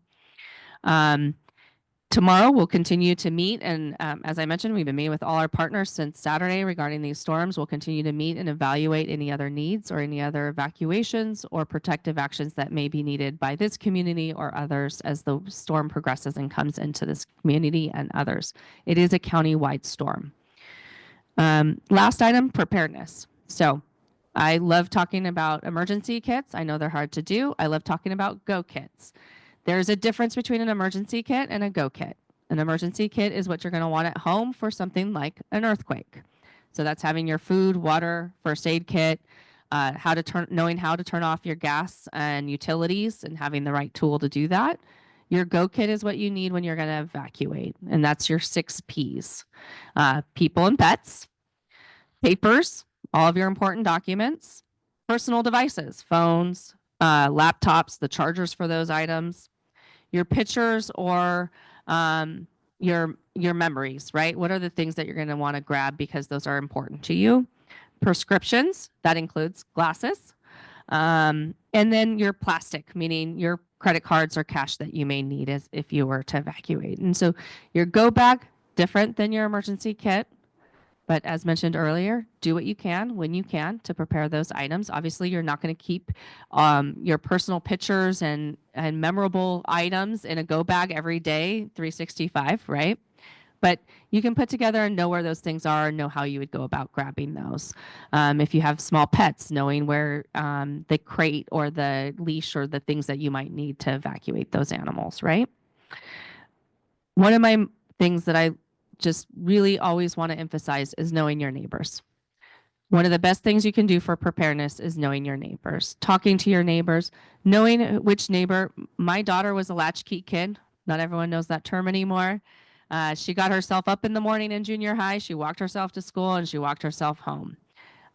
Tomorrow we'll continue to meet, and as I mentioned, we've been meeting with all our partners since Saturday regarding these storms. We'll continue to meet and evaluate any other needs or any other evacuations or protective actions that may be needed by this community or others as the storm progresses and comes into this community and others. It is a county-wide storm. Last item, preparedness. So I love talking about emergency kits. I know they're hard to do. I love talking about go kits. There's a difference between an emergency kit and a go kit. An emergency kit is what you're going to want at home for something like an earthquake. So that's having your food, water, first aid kit, knowing how to turn off your gas and utilities and having the right tool to do that. Your go kit is what you need when you're going to evacuate, and that's your 6 Ps. People and pets, papers, all of your important documents, personal devices, phones, laptops, the chargers for those items, your pictures or your memories, right? What are the things that you're going to want to grab because those are important to you? Prescriptions, that includes glasses. And then your plastic, meaning your credit cards or cash that you may need if you were to evacuate. And so your go bag, different than your emergency kit. But as mentioned earlier, do what you can when you can to prepare those items. Obviously, you're not going to keep your personal pictures and memorable items in a go bag every day, 365, right? but you can put together and know where those things are and know how you would go about grabbing those. If you have small pets, knowing where the crate or the leash or the things that you might need to evacuate those animals, right? One of my things that I just really always want to emphasize is knowing your neighbors. One of the best things you can do for preparedness is knowing your neighbors, talking to your neighbors, knowing which neighbor. My daughter was a latchkey kid. Not everyone knows that term anymore. She got herself up in the morning in junior high. She walked herself to school and she walked herself home.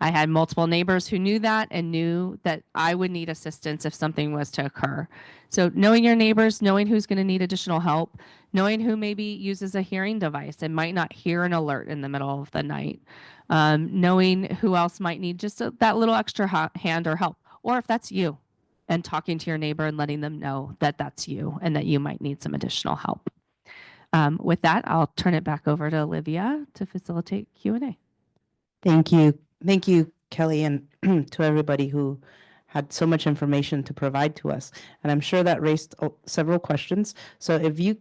I had multiple neighbors who knew that and knew that I would need assistance if something was to occur. So knowing your neighbors, knowing who's going to need additional help, knowing who maybe uses a hearing device and might not hear an alert in the middle of the night, knowing who else might need just that little extra hand or help, or if that's you, and talking to your neighbor and letting them know that that's you and that you might need some additional help. With that, I'll turn it back over to Olivia to facilitate Q&A. Thank you. Thank you, Kelly, and to everybody who had so much information to provide to us. And I'm sure that raised several questions. So if you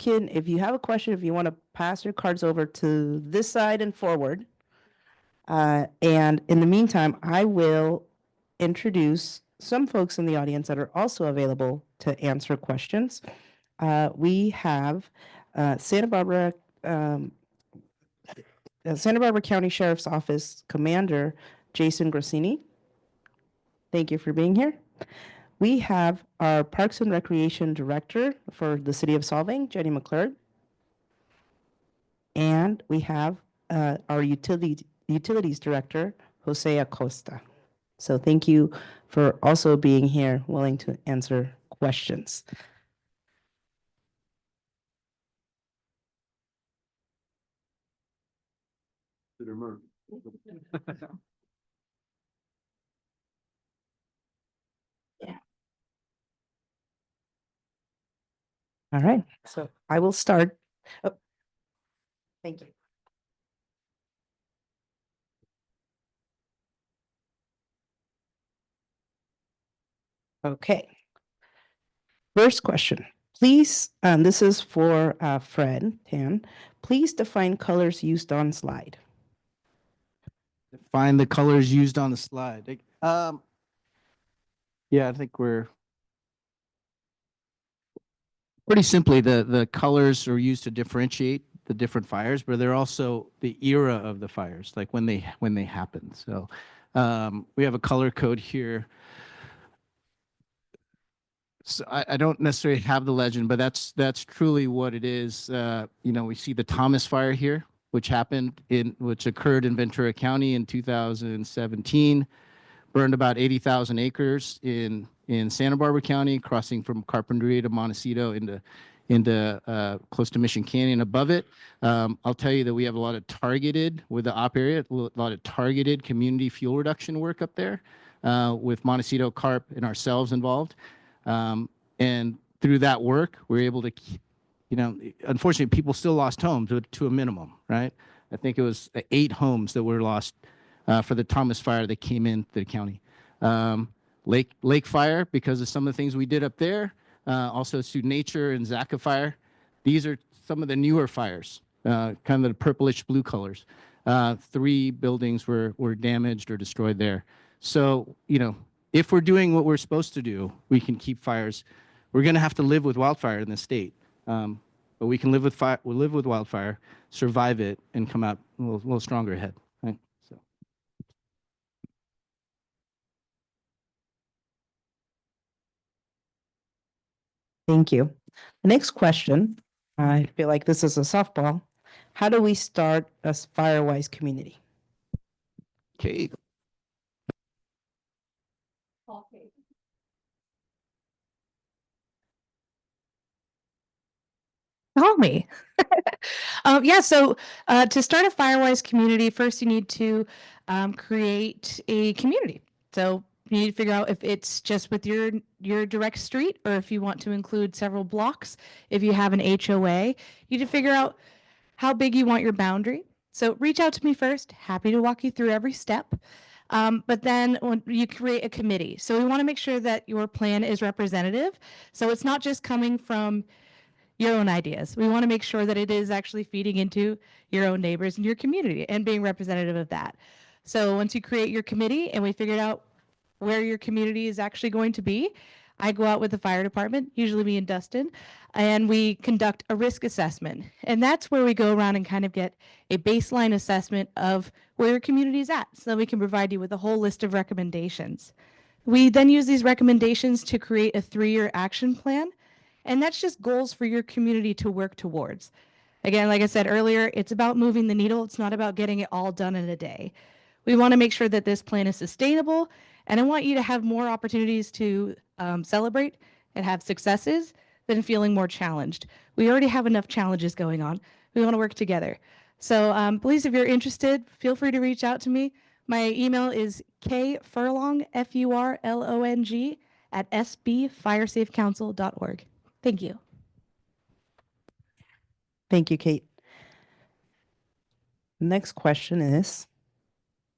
have a question, if you want to pass your cards over to this side and forward. And in the meantime, I will introduce some folks in the audience that are also available to answer questions. We have Santa Barbara County Sheriff's Office Commander Jason Grassini. Thank you for being here. We have our Parks and Recreation Director for the City of Solvang, Jenny McClure. And we have our Utilities Director, Jose Acosta. So thank you for also being here, willing to answer questions. All right, so I will start. Oh, thank you. Okay. First question, please, this is for Fred Tan. Please define colors used on slide. Find the colors used on the slide. Yeah, I think we're pretty simply the colors are used to differentiate the different fires, but they're also the era of the fires, like when they happen. So we have a color code here. So I don't necessarily have the legend, but that's truly what it is. You know, we see the Thomas Fire here, which occurred in Ventura County in 2017, burned about 80,000 acres in Santa Barbara County, crossing from Carpinteria to Montecito into close to Mission Canyon above it. I'll tell you that we have a lot of targeted, with the op area, a lot of targeted community fuel reduction work up there with Montecito, Carp, and ourselves involved. And through that work, we're able to, you know, unfortunately, people still lost homes to a minimum, right? I think it was 8 homes that were lost for the Thomas Fire that came into the county. Lake Fire, because of some of the things we did up there, also Student Nature and Zaka Fire. These are some of the newer fires, kind of the purplish blue colors. 3 buildings were damaged or destroyed there. So, you know, if we're doing what we're supposed to do, we can keep fires. We're going to have to live with wildfire in this state, but we can live with fire. We'll live with wildfire, survive it, and come out a little stronger ahead. Right? So. Thank you. The next question, I feel like this is a softball. How do we start a Firewise community? Okay. Call me. Yeah, so to start a Firewise community, first you need to create a community. So you need to figure out if it's just with your direct street or if you want to include several blocks. If you have an HOA, you need to figure out how big you want your boundary. So reach out to me first. Happy to walk you through every step. But then when you create a committee. So we want to make sure that your plan is representative. So it's not just coming from your own ideas. We want to make sure that it is actually feeding into your own neighbors and your community and being representative of that. So once you create your committee and we figured out where your community is actually going to be, I go out with the fire department, usually me and Dustin, and we conduct a risk assessment. And that's where we go around and kind of get a baseline assessment of where your community is at so that we can provide you with a whole list of recommendations. We then use these recommendations to create a 3-year action plan, and that's just goals for your community to work towards. Again, like I said earlier, it's about moving the needle. It's not about getting it all done in a day. We want to make sure that this plan is sustainable, and I want you to have more opportunities to celebrate and have successes than feeling more challenged. We already have enough challenges going on. We want to work together. So please, if you're interested, feel free to reach out to me. My email is kfurlong, Furlong, at sbfiresafecouncil.org. Thank you. Thank you, Kate. Next question is,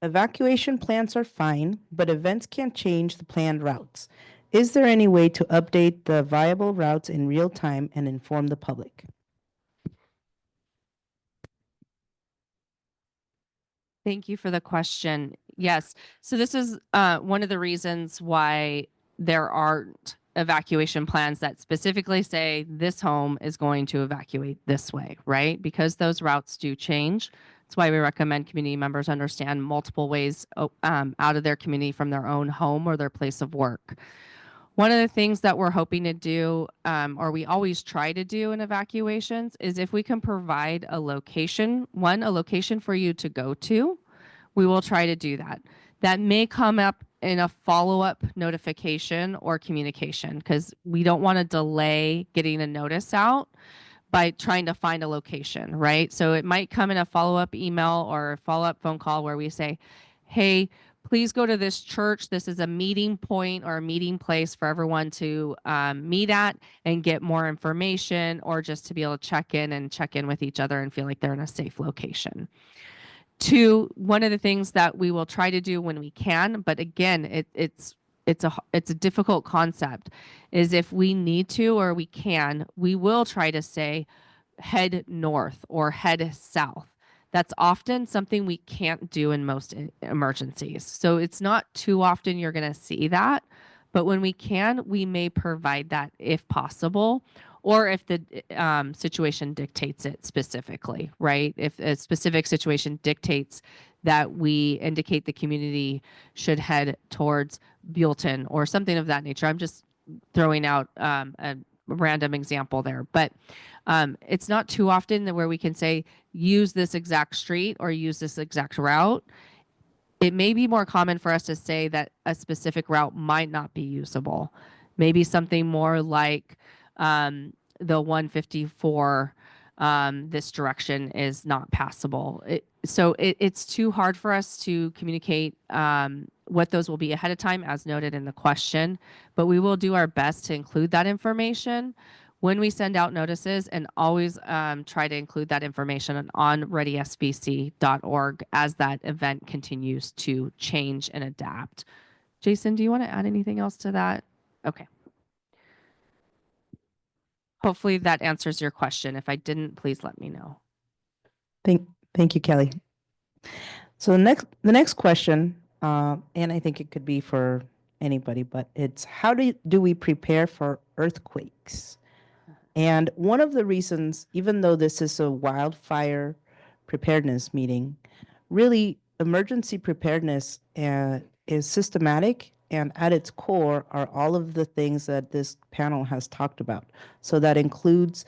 evacuation plans are fine, but events can change the planned routes. Is there any way to update the viable routes in real time and inform the public? Thank you for the question. Yes. So this is one of the reasons why there aren't evacuation plans that specifically say this home is going to evacuate this way, right? Because those routes do change. That's why we recommend community members understand multiple ways out of their community from their own home or their place of work. One of the things that we're hoping to do, or we always try to do in evacuations, is if we can provide a location, a location for you to go to, we will try to do that. That may come up in a follow-up notification or communication because we don't want to delay getting a notice out by trying to find a location, right? So it might come in a follow-up email or a follow-up phone call where we say, hey, please go to this church. This is a meeting point or a meeting place for everyone to meet at and get more information, or just to be able to check in with each other and feel like they're in a safe location. One of the things that we will try to do when we can, but again, it's a difficult concept, is if we need to or we can, we will try to say head north or head south. That's often something we can't do in most emergencies. So it's not too often you're going to see that, but when we can, we may provide that if possible, or if the situation dictates it specifically, right? If a specific situation dictates that we indicate the community should head towards Buellton or something of that nature. I'm just throwing out a random example there, but it's not too often that where we can say, use this exact street or use this exact route. It may be more common for us to say that a specific route might not be usable. Maybe something more like the 154, this direction is not passable. It's too hard for us to communicate what those will be ahead of time, as noted in the question, but we will do our best to include that information when we send out notices, and always try to include that information on readysbc.org as that event continues to change and adapt. Jason, do you want to add anything else to that? Okay. Hopefully that answers your question. If I didn't, please let me know. Thank you, Kelly. So the next question, and I think it could be for anybody, but it's how do we prepare for earthquakes? And one of the reasons, even though this is a wildfire preparedness meeting, really emergency preparedness is systematic, and at its core are all of the things that this panel has talked about. So that includes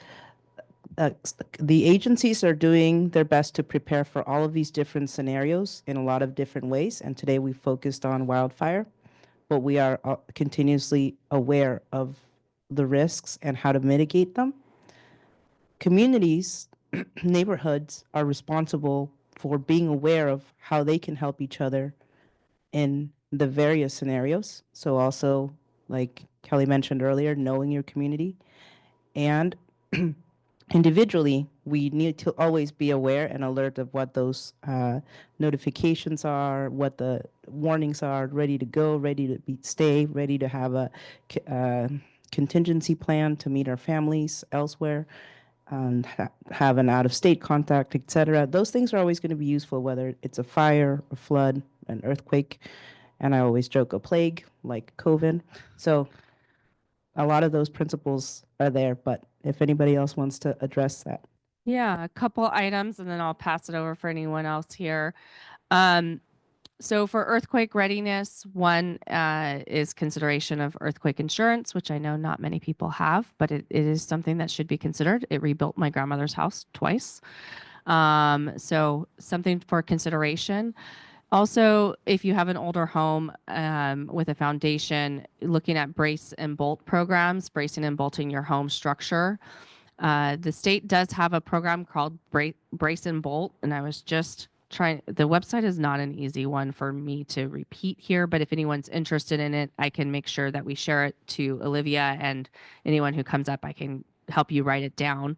the agencies are doing their best to prepare for all of these different scenarios in a lot of different ways. And today we focused on wildfire, but we are continuously aware of the risks and how to mitigate them. Communities, neighborhoods are responsible for being aware of how they can help each other in the various scenarios. So also, like Kelly mentioned earlier, knowing your community. And individually, we need to always be aware and alert of what those notifications are, what the warnings are, ready to go, ready to stay, ready to have a contingency plan to meet our families elsewhere, and have an out-of-state contact, etc. Those things are always going to be useful, whether it's a fire, a flood, an earthquake, and I always joke, a plague like COVID. So a lot of those principles are there, but if anybody else wants to address that. Yeah, a couple items and then I'll pass it over for anyone else here. So for earthquake readiness, one is consideration of earthquake insurance, which I know not many people have, but it is something that should be considered. It rebuilt my grandmother's house twice. So something for consideration. Also, if you have an older home with a foundation, looking at brace and bolt programs, bracing and bolting your home structure. The state does have a program called Brace and Bolt, and I was just trying. The website is not an easy one for me to repeat here, but if anyone's interested in it, I can make sure that we share it to Olivia, and anyone who comes up, I can help you write it down.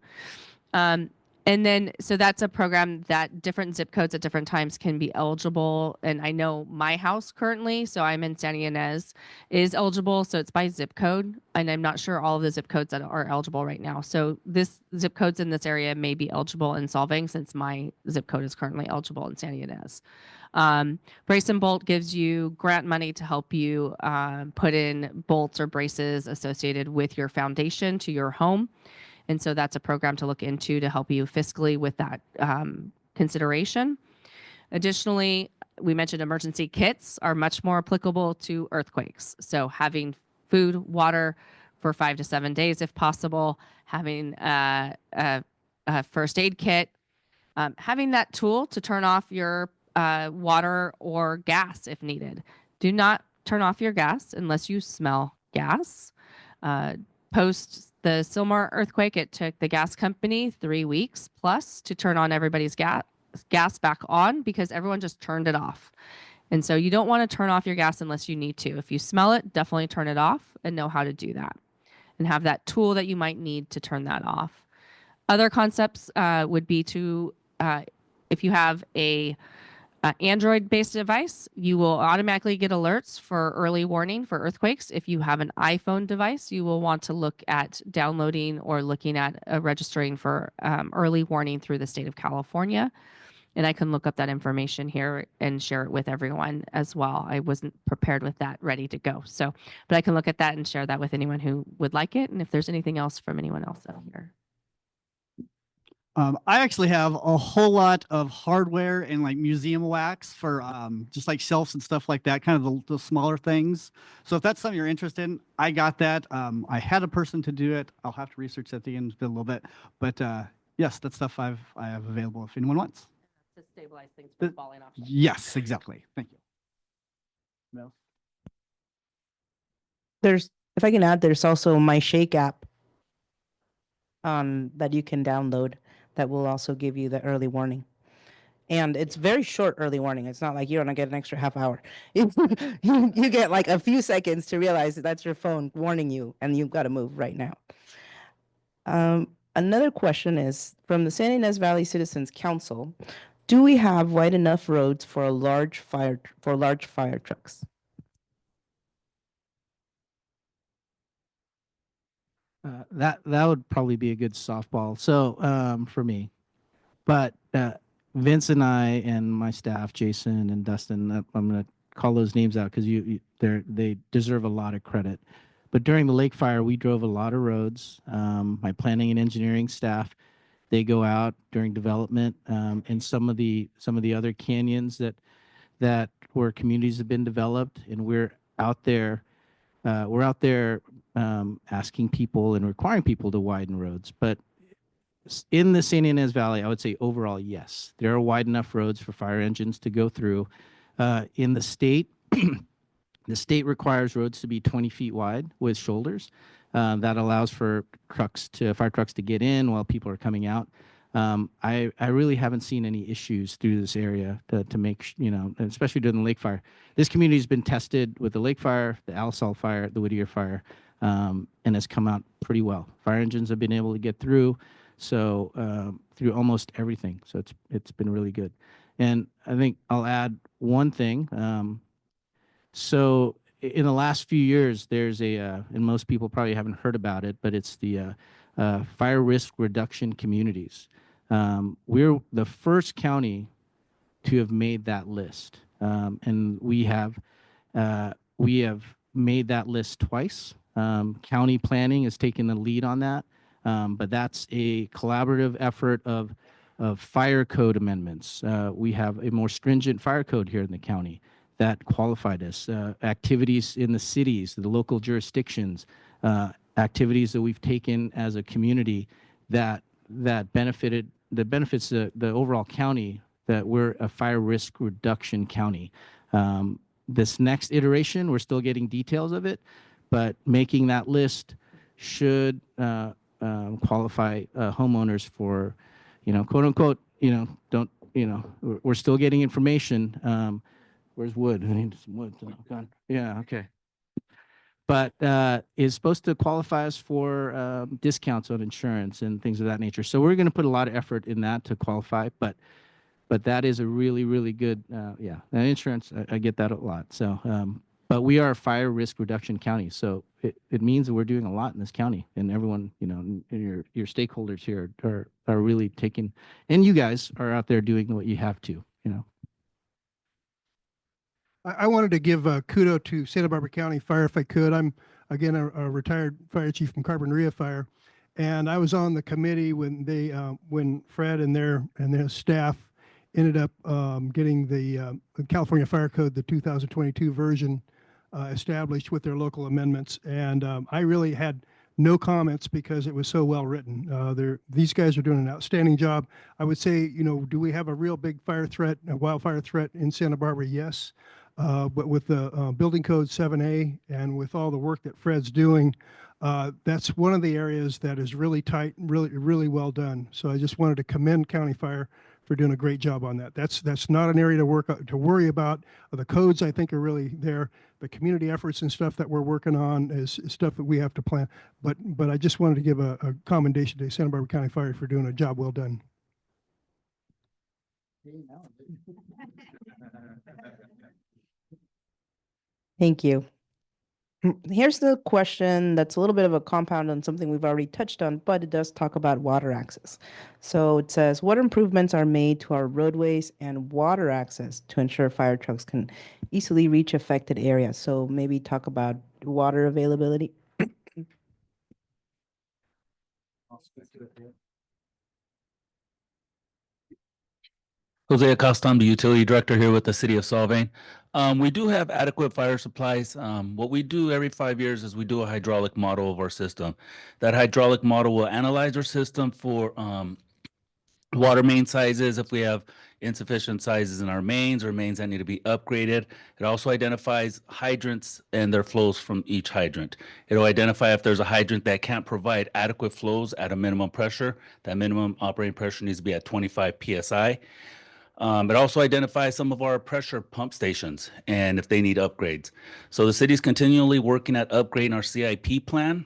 And then, so that's a program that different zip codes at different times can be eligible. And I know my house currently, so I'm in Santa Ynez, is eligible. So it's by zip code. And I'm not sure all of the zip codes that are eligible right now. So this zip codes in this area may be eligible in Solvang, since my zip code is currently eligible in Santa Ynez. Brace and Bolt gives you grant money to help you put in bolts or braces associated with your foundation to your home. And so that's a program to look into to help you fiscally with that consideration. Additionally, we mentioned emergency kits are much more applicable to earthquakes. So having food, water for 5 to 7 days if possible, having a first aid kit, having that tool to turn off your water or gas if needed. Do not turn off your gas unless you smell gas. Post the Sylmar earthquake, it took the gas company 3 weeks plus to turn on everybody's gas back on, because everyone just turned it off. And so you don't want to turn off your gas unless you need to. If you smell it, definitely turn it off and know how to do that, and have that tool that you might need to turn that off. Other concepts would be to, if you have a Android-based device, you will automatically get alerts for early warning for earthquakes. If you have an iPhone device, you will want to look at downloading or looking at registering for early warning through the state of California. And I can look up that information here and share it with everyone as well. I wasn't prepared with that ready to go. So, but I can look at that and share that with anyone who would like it. And if there's anything else from anyone else out here. I actually have a whole lot of hardware and like museum wax for just like shelves and stuff like that, kind of the smaller things. So if that's something you're interested in, I got that. I had a person to do it. I'll have to research at the end a little bit, but yes, that stuff I have available if anyone wants. To stabilize things from falling off. Yes, exactly. Thank you. No. There's, if I can add, there's also My Shake app that you can download that will also give you the early warning. And it's very short early warning. It's not like you're going to get an extra half hour. you get like a few seconds to realize that that's your phone warning you, and you've got to move right now. Another question is from the San Ynez Valley Citizens Council: do we have wide enough roads for large fire trucks? That would probably be a good softball. So for me, but Vince and I and my staff, Jason and Dustin, I'm going to call those names out because they deserve a lot of credit. But during the lake fire, we drove a lot of roads. My planning and engineering staff, they go out during development, and some of the other canyons that where communities have been developed, and we're out there. Asking people and requiring people to widen roads. But in the San Ynez Valley, I would say overall, yes, there are wide enough roads for fire engines to go through. In the state, the state requires roads to be 20 feet wide with shoulders. That allows for fire trucks to get in while people are coming out. I really haven't seen any issues through this area to make, especially during the lake fire. This community has been tested with the lake fire, the Alisal fire, the Whittier fire, and has come out pretty well. Fire engines have been able to get through, through almost everything. So it's been really good. And I think I'll add one thing. So in the last few years, there's and most people probably haven't heard about it, but it's the fire risk reduction communities. We're the first county to have made that list, and we have made that list twice. County planning has taken the lead on that, but that's a collaborative effort of fire code amendments. We have a more stringent fire code here in the county that qualified us. Activities in the cities, the local jurisdictions, activities that we've taken as a community that benefits the overall county, that we're a fire risk reduction county. This next iteration, we're still getting details of it, but making that list should qualify homeowners for, quote unquote, don't, we're still getting information. Where's wood? I need some wood to knock on. Yeah, okay. But is supposed to qualify us for discounts on insurance and things of that nature. So we're going to put a lot of effort in that to qualify, but that is a really, really good, yeah, and insurance, I get that a lot. So, but we are a fire risk reduction county. So it means that we're doing a lot in this county, and everyone, and your stakeholders here are really taking, and you guys are out there doing what you have to, I wanted to give kudo to Santa Barbara County Fire if I could. I'm, again, a retired fire chief from Carpinteria Fire. And I was on the committee when Fred and their staff ended up getting the California Fire Code, the 2022 version, established with their local amendments. And I really had no comments because it was so well written. These guys are doing an outstanding job. I would say, do we have a real big fire threat, a wildfire threat in Santa Barbara? Yes. But with the Building Code 7A and with all the work that Fred's doing, that's one of the areas that is really tight, really, really well done. So I just wanted to commend County Fire for doing a great job on that. That's not an area to worry about. The codes, I think, are really there. The community efforts and stuff that we're working on is stuff that we have to plan. But I just wanted to give a commendation to Santa Barbara County Fire for doing a job well done. Thank you. Here's the question that's a little bit of a compound on something we've already touched on, but it does talk about water access. So it says, what improvements are made to our roadways and water access to ensure fire trucks can easily reach affected areas? So maybe talk about water availability. Jose Acosta, I'm the utility director here with the city of Solvang. We do have adequate fire supplies. What we do every 5 years is we do a hydraulic model of our system. That hydraulic model will analyze our system for water main sizes, if we have insufficient sizes in our mains or mains that need to be upgraded. It also identifies hydrants and their flows from each hydrant. It'll identify if there's a hydrant that can't provide adequate flows at a minimum pressure. That minimum operating pressure needs to be at 25 PSI. It also identifies some of our pressure pump stations and if they need upgrades. So the city's continually working at upgrading our CIP plan.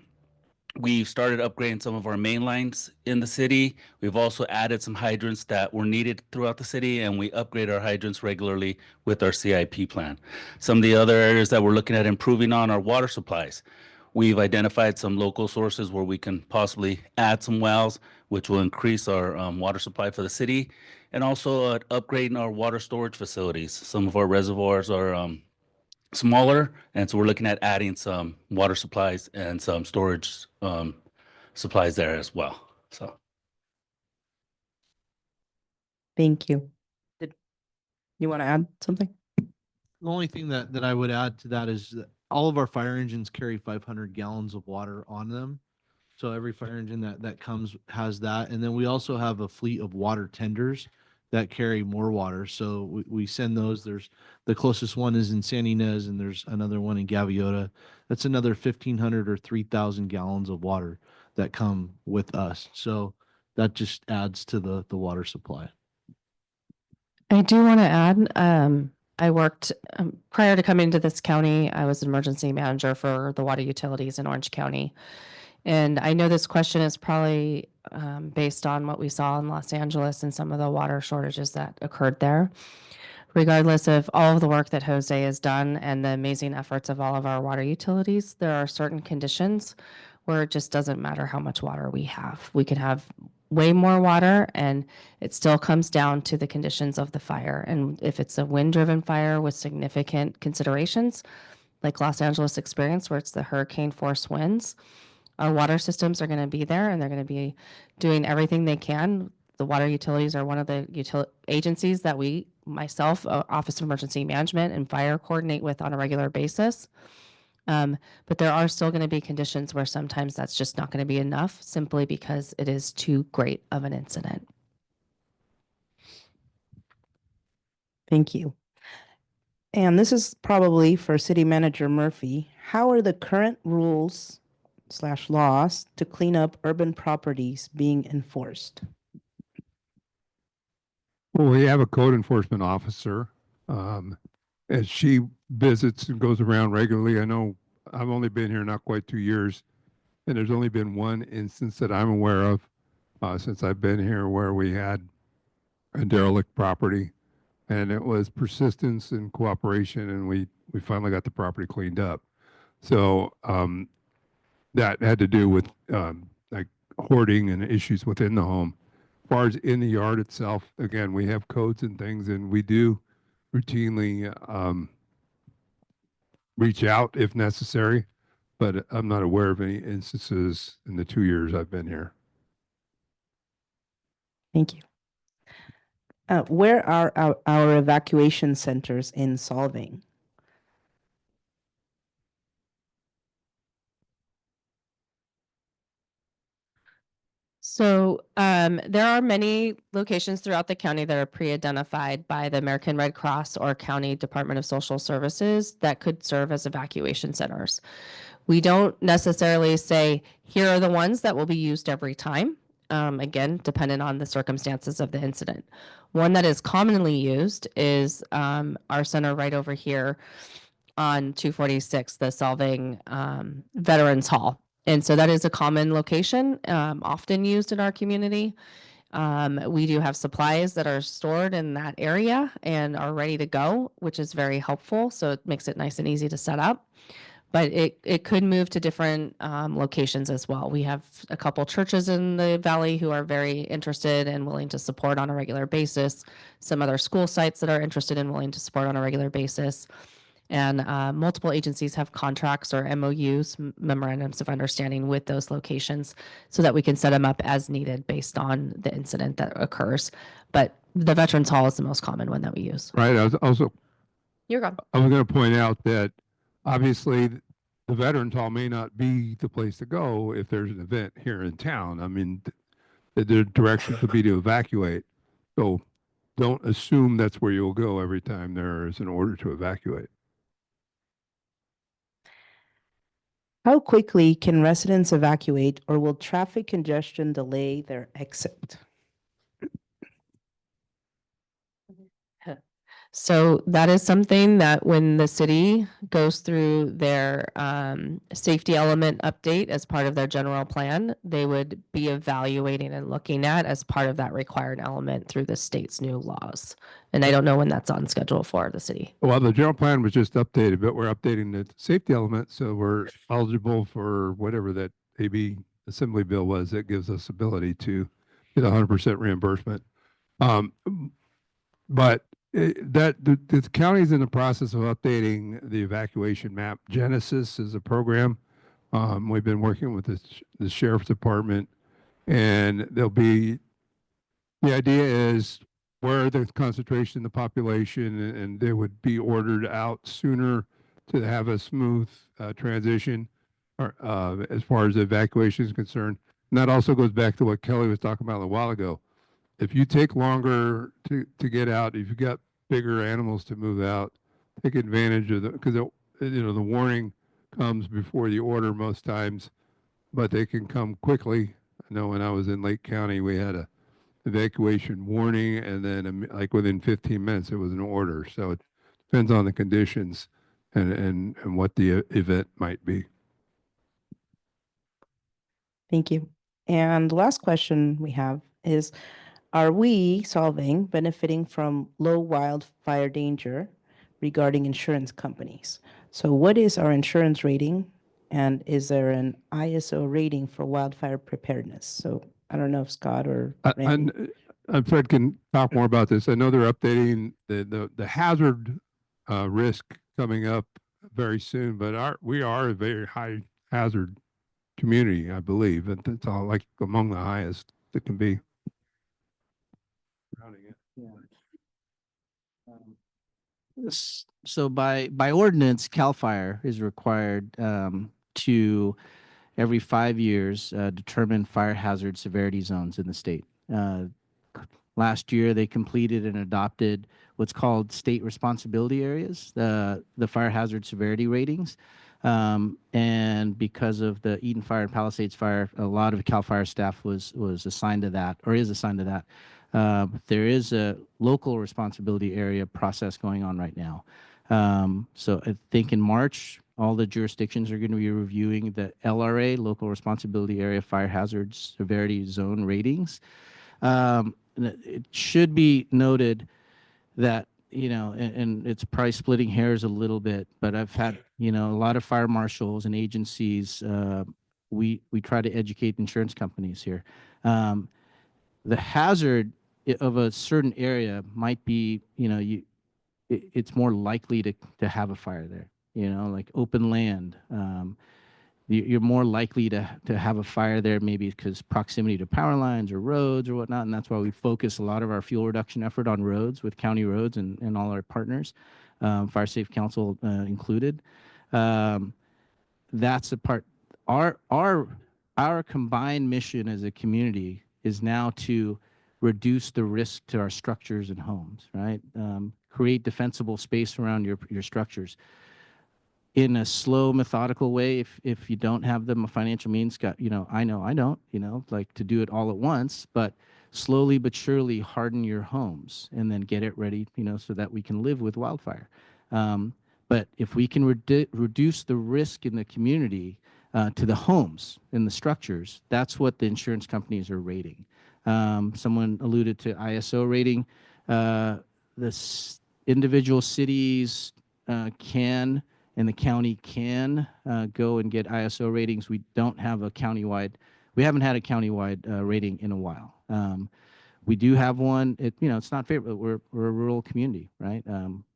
We've started upgrading some of our main lines in the city. We've also added some hydrants that were needed throughout the city, and we upgrade our hydrants regularly with our CIP plan. Some of the other areas that we're looking at improving on are water supplies. We've identified some local sources where we can possibly add some wells, which will increase our water supply for the city, and also upgrading our water storage facilities. Some of our reservoirs are smaller, and so we're looking at adding some water supplies and some storage supplies there as well. So Thank you. Did you want to add something? The only thing that I would add to that is that all of our fire engines carry 500 gallons of water on them. So every fire engine that comes has that. And then we also have a fleet of water tenders that carry more water. So we send those. There's the closest one is in San Ynez, and there's another one in Gaviota. That's another 1,500 or 3,000 gallons of water that come with us. So that just adds to the water supply. I do want to add, I worked, prior to coming to this county, I was an emergency manager for the water utilities in Orange County. And I know this question is probably based on what we saw in Los Angeles and some of the water shortages that occurred there. regardless of all of the work that Jose has done and the amazing efforts of all of our water utilities, there are certain conditions where it just doesn't matter how much water we have. We can have way more water and it still comes down to the conditions of the fire. And if it's a wind-driven fire with significant considerations, like Los Angeles experience, where it's the hurricane force winds, our water systems are going to be there and they're going to be doing everything they can. The water utilities are one of the agencies that we, myself, Office of Emergency Management and Fire coordinate with on a regular basis. But there are still going to be conditions where sometimes that's just not going to be enough simply because it is too great of an incident. Thank you. And this is probably for City Manager Murphy. How are the current rules / laws to clean up urban properties being enforced? Well, we have a code enforcement officer. And she visits and goes around regularly. I know I've only been here not quite 2 years, and there's only been one instance that I'm aware of since I've been here where we had a derelict property, and it was persistence and cooperation, and we finally got the property cleaned up. So that had to do with like hoarding and issues within the home. As far as in the yard itself, again, we have codes and things, and we do routinely reach out if necessary, but I'm not aware of any instances in the 2 years I've been here. Thank you. Where are our evacuation centers in Solving? So there are many locations throughout the county that are pre-identified by the American Red Cross or County Department of Social Services that could serve as evacuation centers. We don't necessarily say, here are the ones that will be used every time. Again, dependent on the circumstances of the incident. One that is commonly used is our center right over here on 246, the Solving Veterans Hall. And so that is a common location, often used in our community. We do have supplies that are stored in that area and are ready to go, which is very helpful. So it makes it nice and easy to set up. But it could move to different locations as well. We have a couple churches in the valley who are very interested and willing to support on a regular basis. Some other school sites that are interested and willing to support on a regular basis. And multiple agencies have contracts or MOUs, memorandums of understanding with those locations so that we can set them up as needed based on the incident that occurs. But the Veterans Hall is the most common one that we use. Right. I was You're gone. I was going to point out that obviously the Veterans Hall may not be the place to go if there's an event here in town. I mean, the direction could be to evacuate. So don't assume that's where you'll go every time there is an order to evacuate. How quickly can residents evacuate, or will traffic congestion delay their exit? So that is something that when the city goes through their safety element update as part of their general plan, they would be evaluating and looking at as part of that required element through the state's new laws. And I don't know when that's on schedule for the city. Well, the general plan was just updated, but we're updating the safety element, so we're eligible for whatever that AB assembly bill was that gives us ability to get 100% reimbursement. But the county's in the process of updating the evacuation map. Genesis is a program. We've been working with the sheriff's department, and there'll be, the idea is where there's concentration in the population, and they would be ordered out sooner to have a smooth transition or, as far as evacuation is concerned. And that also goes back to what Kelly was talking about a while ago. If you take longer to get out, if you've got bigger animals to move out, take advantage of because the warning comes before the order most times, but they can come quickly. I know when I was in Lake County, we had a evacuation warning, and then like within 15 minutes, it was an order. So it depends on the conditions and what the event might be. Thank you. And the last question we have is, Are we solving benefiting from low wildfire danger regarding insurance companies? So what is our insurance rating? And is there an ISO rating for wildfire preparedness? So I don't know if Scott or Randy. And Fred can talk more about this. I know they're updating the hazard risk coming up very soon, but we are a very high hazard community, I believe. It's all like among the highest that can be. So by ordinance, CAL FIRE is required to every 5 years determine fire hazard severity zones in the state. Last year, they completed and adopted what's called state responsibility areas, the fire hazard severity ratings. And because of the Eden Fire and Palisades Fire, a lot of CAL FIRE staff was assigned to that, or is assigned to that. There is a local responsibility area process going on right now. So I think in March, all the jurisdictions are going to be reviewing the LRA, Local Responsibility Area Fire Hazard Severity Zone ratings. It should be noted that, and it's probably splitting hairs a little bit, but I've had, a lot of fire marshals and agencies. We try to educate insurance companies here. The hazard of a certain area might be, it's more likely to have a fire there, like open land. You're more likely to have a fire there, maybe because proximity to power lines or roads or whatnot. And that's why we focus a lot of our fuel reduction effort on roads with county roads and all our partners, Fire Safe Council included. That's the part. Our combined mission as a community is now to reduce the risk to our structures and homes, right? Create defensible space around your structures in a slow, methodical way. If you don't have the financial means, I know I don't, like to do it all at once, but slowly but surely harden your homes and then get it ready, so that we can live with wildfire. But if we can reduce the risk in the community to the homes and the structures, that's what the insurance companies are rating. Someone alluded to ISO rating. Individual cities can, and the county can go and get ISO ratings. We don't have a countywide, we haven't had a countywide rating in a while. We do have one. It's not fair, but we're a rural community, right?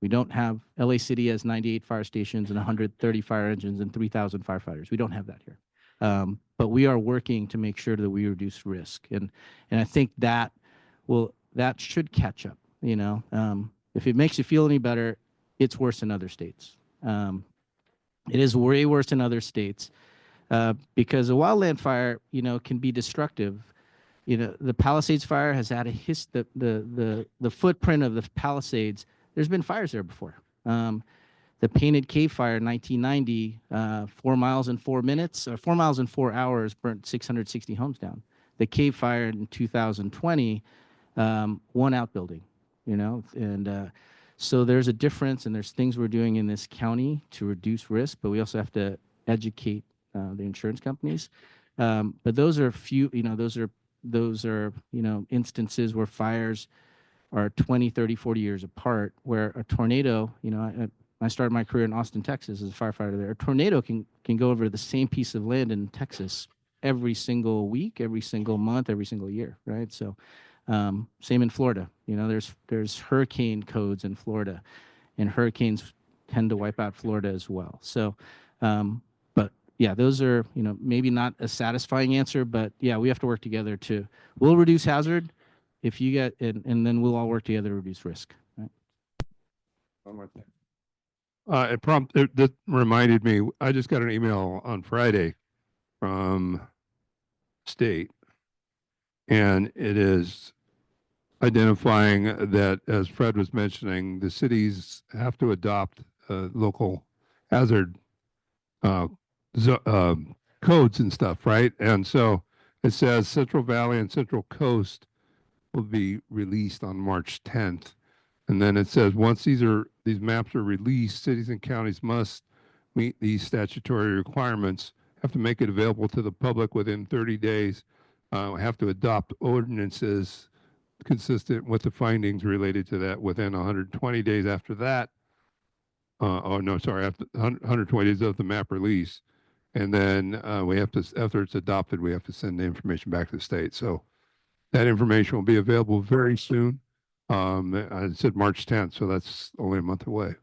We don't have, LA City has 98 fire stations and 130 fire engines and 3,000 firefighters. We don't have that here. But we are working to make sure that we reduce risk. And I think that should catch up, If it makes you feel any better, it's worse in other states. It is way worse in other states because a wildland fire, can be destructive. The Palisades fire has had the footprint of the Palisades. There's been fires there before. The Painted Cave fire in 1990, 4 miles in 4 minutes, or 4 miles in 4 hours, burnt 660 homes down. The Cave fire in 2020, one outbuilding, and so there's a difference, and there's things we're doing in this county to reduce risk, but we also have to educate the insurance companies. But those are few, those are instances where fires are 20, 30, 40 years apart, where a tornado, I started my career in Austin, Texas as a firefighter there. A tornado can go over the same piece of land in Texas every single week, every single month, every single year, right? So same in Florida. There's hurricane codes in Florida, and hurricanes tend to wipe out Florida as well. So, but yeah, those are, maybe not a satisfying answer, but yeah, we have to work together we'll reduce hazard if you get, and then we'll all work together to reduce risk. Right? One more thing. That reminded me, I just got an email on Friday from state, and it is identifying that, as Fred was mentioning, the cities have to adopt local hazard codes and stuff, right? And so it says Central Valley and Central Coast will be released on March 10th. And then it says once these maps are released, cities and counties must meet these statutory requirements, have to make it available to the public within 30 days, have to adopt ordinances consistent with the findings related to that within 120 days after that. Oh, no, sorry, after 120 days of the map release. And then we have to, after it's adopted, we have to send the information back to the state. So that information will be available very soon. I said March 10th, so that's only a month away.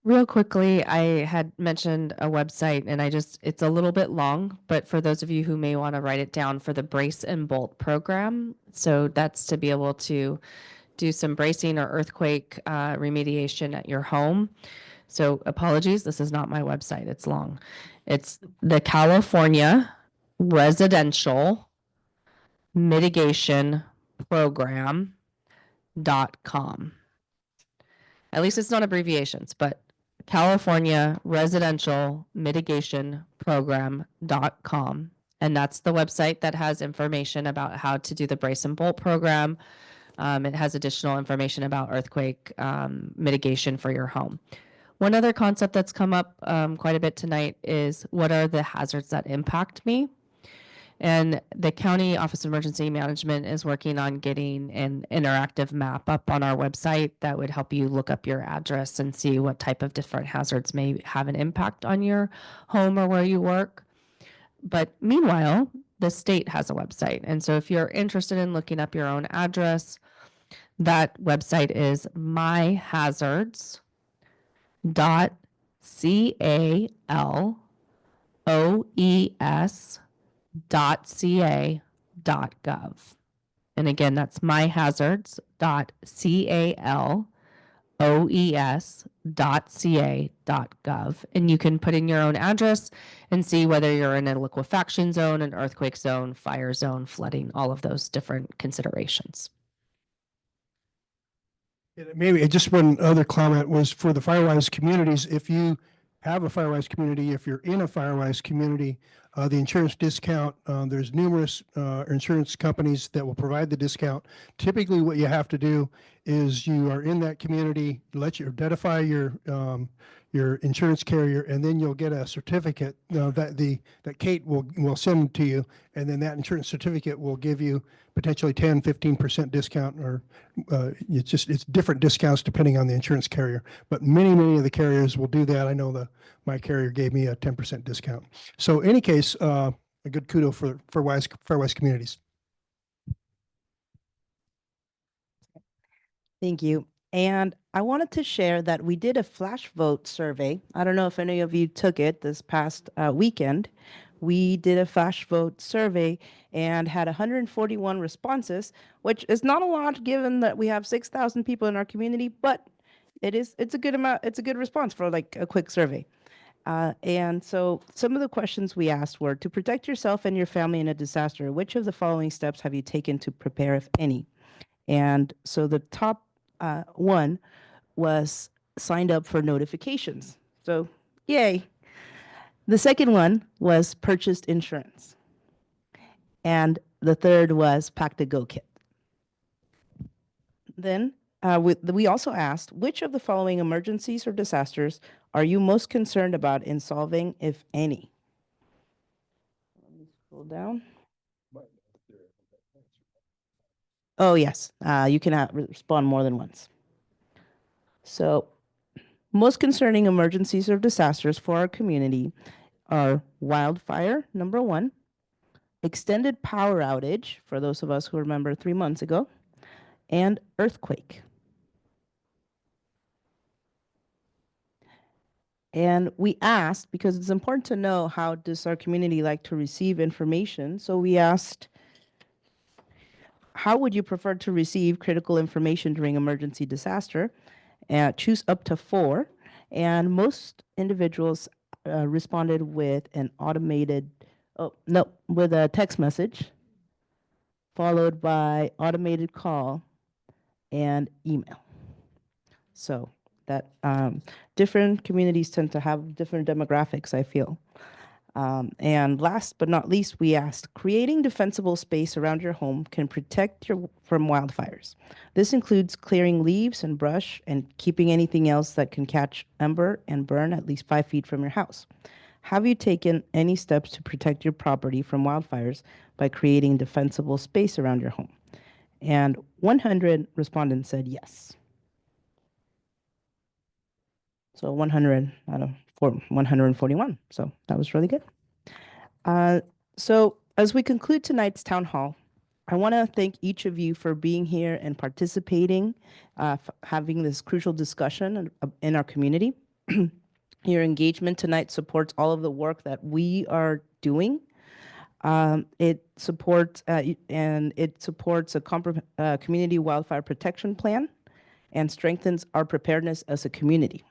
Real quickly, I had mentioned a website and it's a little bit long, but for those of you who may want to write it down, for the Brace and Bolt program. So that's to be able to do some bracing or earthquake remediation at your home. So apologies, this is not my website. It's long. It's the California Residential Mitigation Program.com. At least it's not abbreviations, but California Residential Mitigation Program.com. And that's the website that has information about how to do the brace and bolt program. It has additional information about earthquake mitigation for your home. One other concept that's come up quite a bit tonight is what are the hazards that impact me? And the County Office of Emergency Management is working on getting an interactive map up on our website that would help you look up your address and see what type of different hazards may have an impact on your home or where you work. But meanwhile, the state has a website. And so if you're interested in looking up your own address, that website is myhazards.caloes.ca.gov. And again, that's myhazards.caloes.ca.gov. And you can put in your own address and see whether you're in a liquefaction zone, an earthquake zone, fire zone, flooding, all of those different considerations. Maybe just one other comment was for the Firewise communities. If you have a Firewise community, if you're in a Firewise community, the insurance discount, there's numerous insurance companies that will provide the discount. Typically what you have to do is you are in that community, let you identify your insurance carrier, and then you'll get a certificate that Kate will send to you, and then that insurance certificate will give you potentially 10, 15% discount, or it's different discounts depending on the insurance carrier. But many of the carriers will do that. I know my carrier gave me a 10% discount. So in any case, a good kudo for Firewise communities. Thank you. And I wanted to share that we did a flash vote survey. I don't know if any of you took it this past weekend. We did a flash vote survey and had 141 responses, which is not a lot given that we have 6,000 people in our community, but it's a good amount. It's a good response for like a quick survey. And so some of the questions we asked were: to protect yourself and your family in a disaster, which of the following steps have you taken to prepare, if any? And so the top one was signed up for notifications. So yay. The second one was purchased insurance. And the third was packed a go kit. Then we also asked, which of the following emergencies or disasters are you most concerned about in solving, if any? Let me scroll down. Oh, yes. You can respond more than once. So most concerning emergencies or disasters for our community are wildfire, number one, extended power outage, for those of us who remember 3 months ago, and earthquake. And we asked, because it's important to know how does our community like to receive information, so we asked, how would you prefer to receive critical information during emergency disaster? Choose up to 4. And most individuals responded with an automated, with a text message, followed by automated call and email. So that different communities tend to have different demographics, I feel. And last but not least, we asked, creating defensible space around your home can protect you from wildfires. This includes clearing leaves and brush and keeping anything else that can catch ember and burn at least 5 feet from your house. Have you taken any steps to protect your property from wildfires by creating defensible space around your home? And 100 respondents said yes. So 100 out of 141. So that was really good. So as we conclude tonight's town hall, I want to thank each of you for being here and participating, having this crucial discussion in our community. Your engagement tonight supports all of the work that we are doing. It supports a community wildfire protection plan and strengthens our preparedness as a community.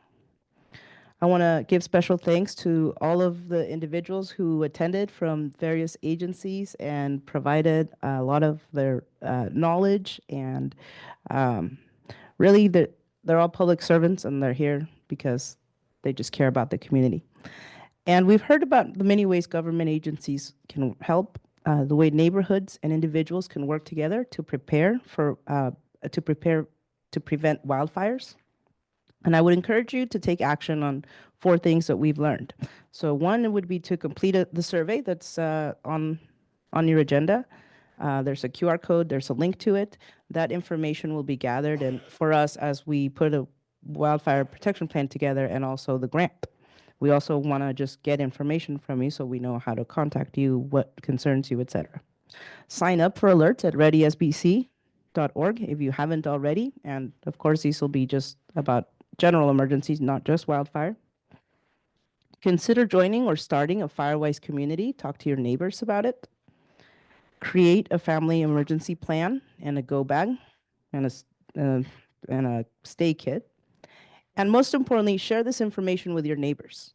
I want to give special thanks to all of the individuals who attended from various agencies and provided a lot of their knowledge, and really they're all public servants and they're here because they just care about the community. And we've heard about the many ways government agencies can help, the way neighborhoods and individuals can work together to prepare to prevent wildfires. And I would encourage you to take action on 4 things that we've learned. So one would be to complete the survey that's on your agenda. There's a QR code, there's a link to it. That information will be gathered, and for us as we put a wildfire protection plan together and also the grant. We also want to just get information from you so we know how to contact you, what concerns you, etc. Sign up for alerts at readysbc.org if you haven't already. And of course, these will be just about general emergencies, not just wildfire. Consider joining or starting a Firewise community. Talk to your neighbors about it. Create a family emergency plan and a go bag and a stay kit. And most importantly, share this information with your neighbors.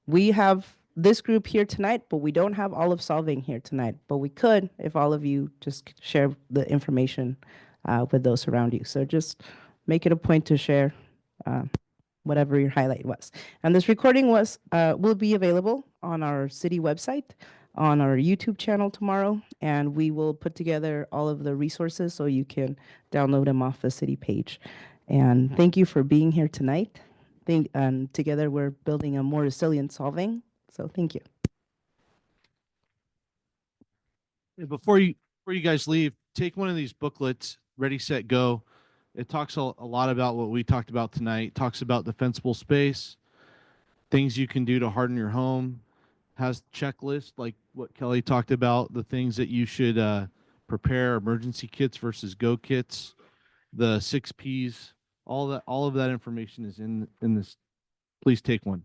We have this group here tonight, but we don't have all of Solving here tonight. But we could if all of you just share the information with those around you. So just make it a point to share whatever your highlight was. And this recording will be available on our city website, on our YouTube channel tomorrow, and we will put together all of the resources so you can download them off the city page. And thank you for being here tonight. And together we're building a more resilient Solving. So thank you. Before you guys leave, take one of these booklets, Ready, Set, Go. It talks a lot about what we talked about tonight. It talks about defensible space, things you can do to harden your home, has checklists like what Kelly talked about, the things that you should prepare, emergency kits versus go kits, the 6 Ps, all of that information is in this. Please take one.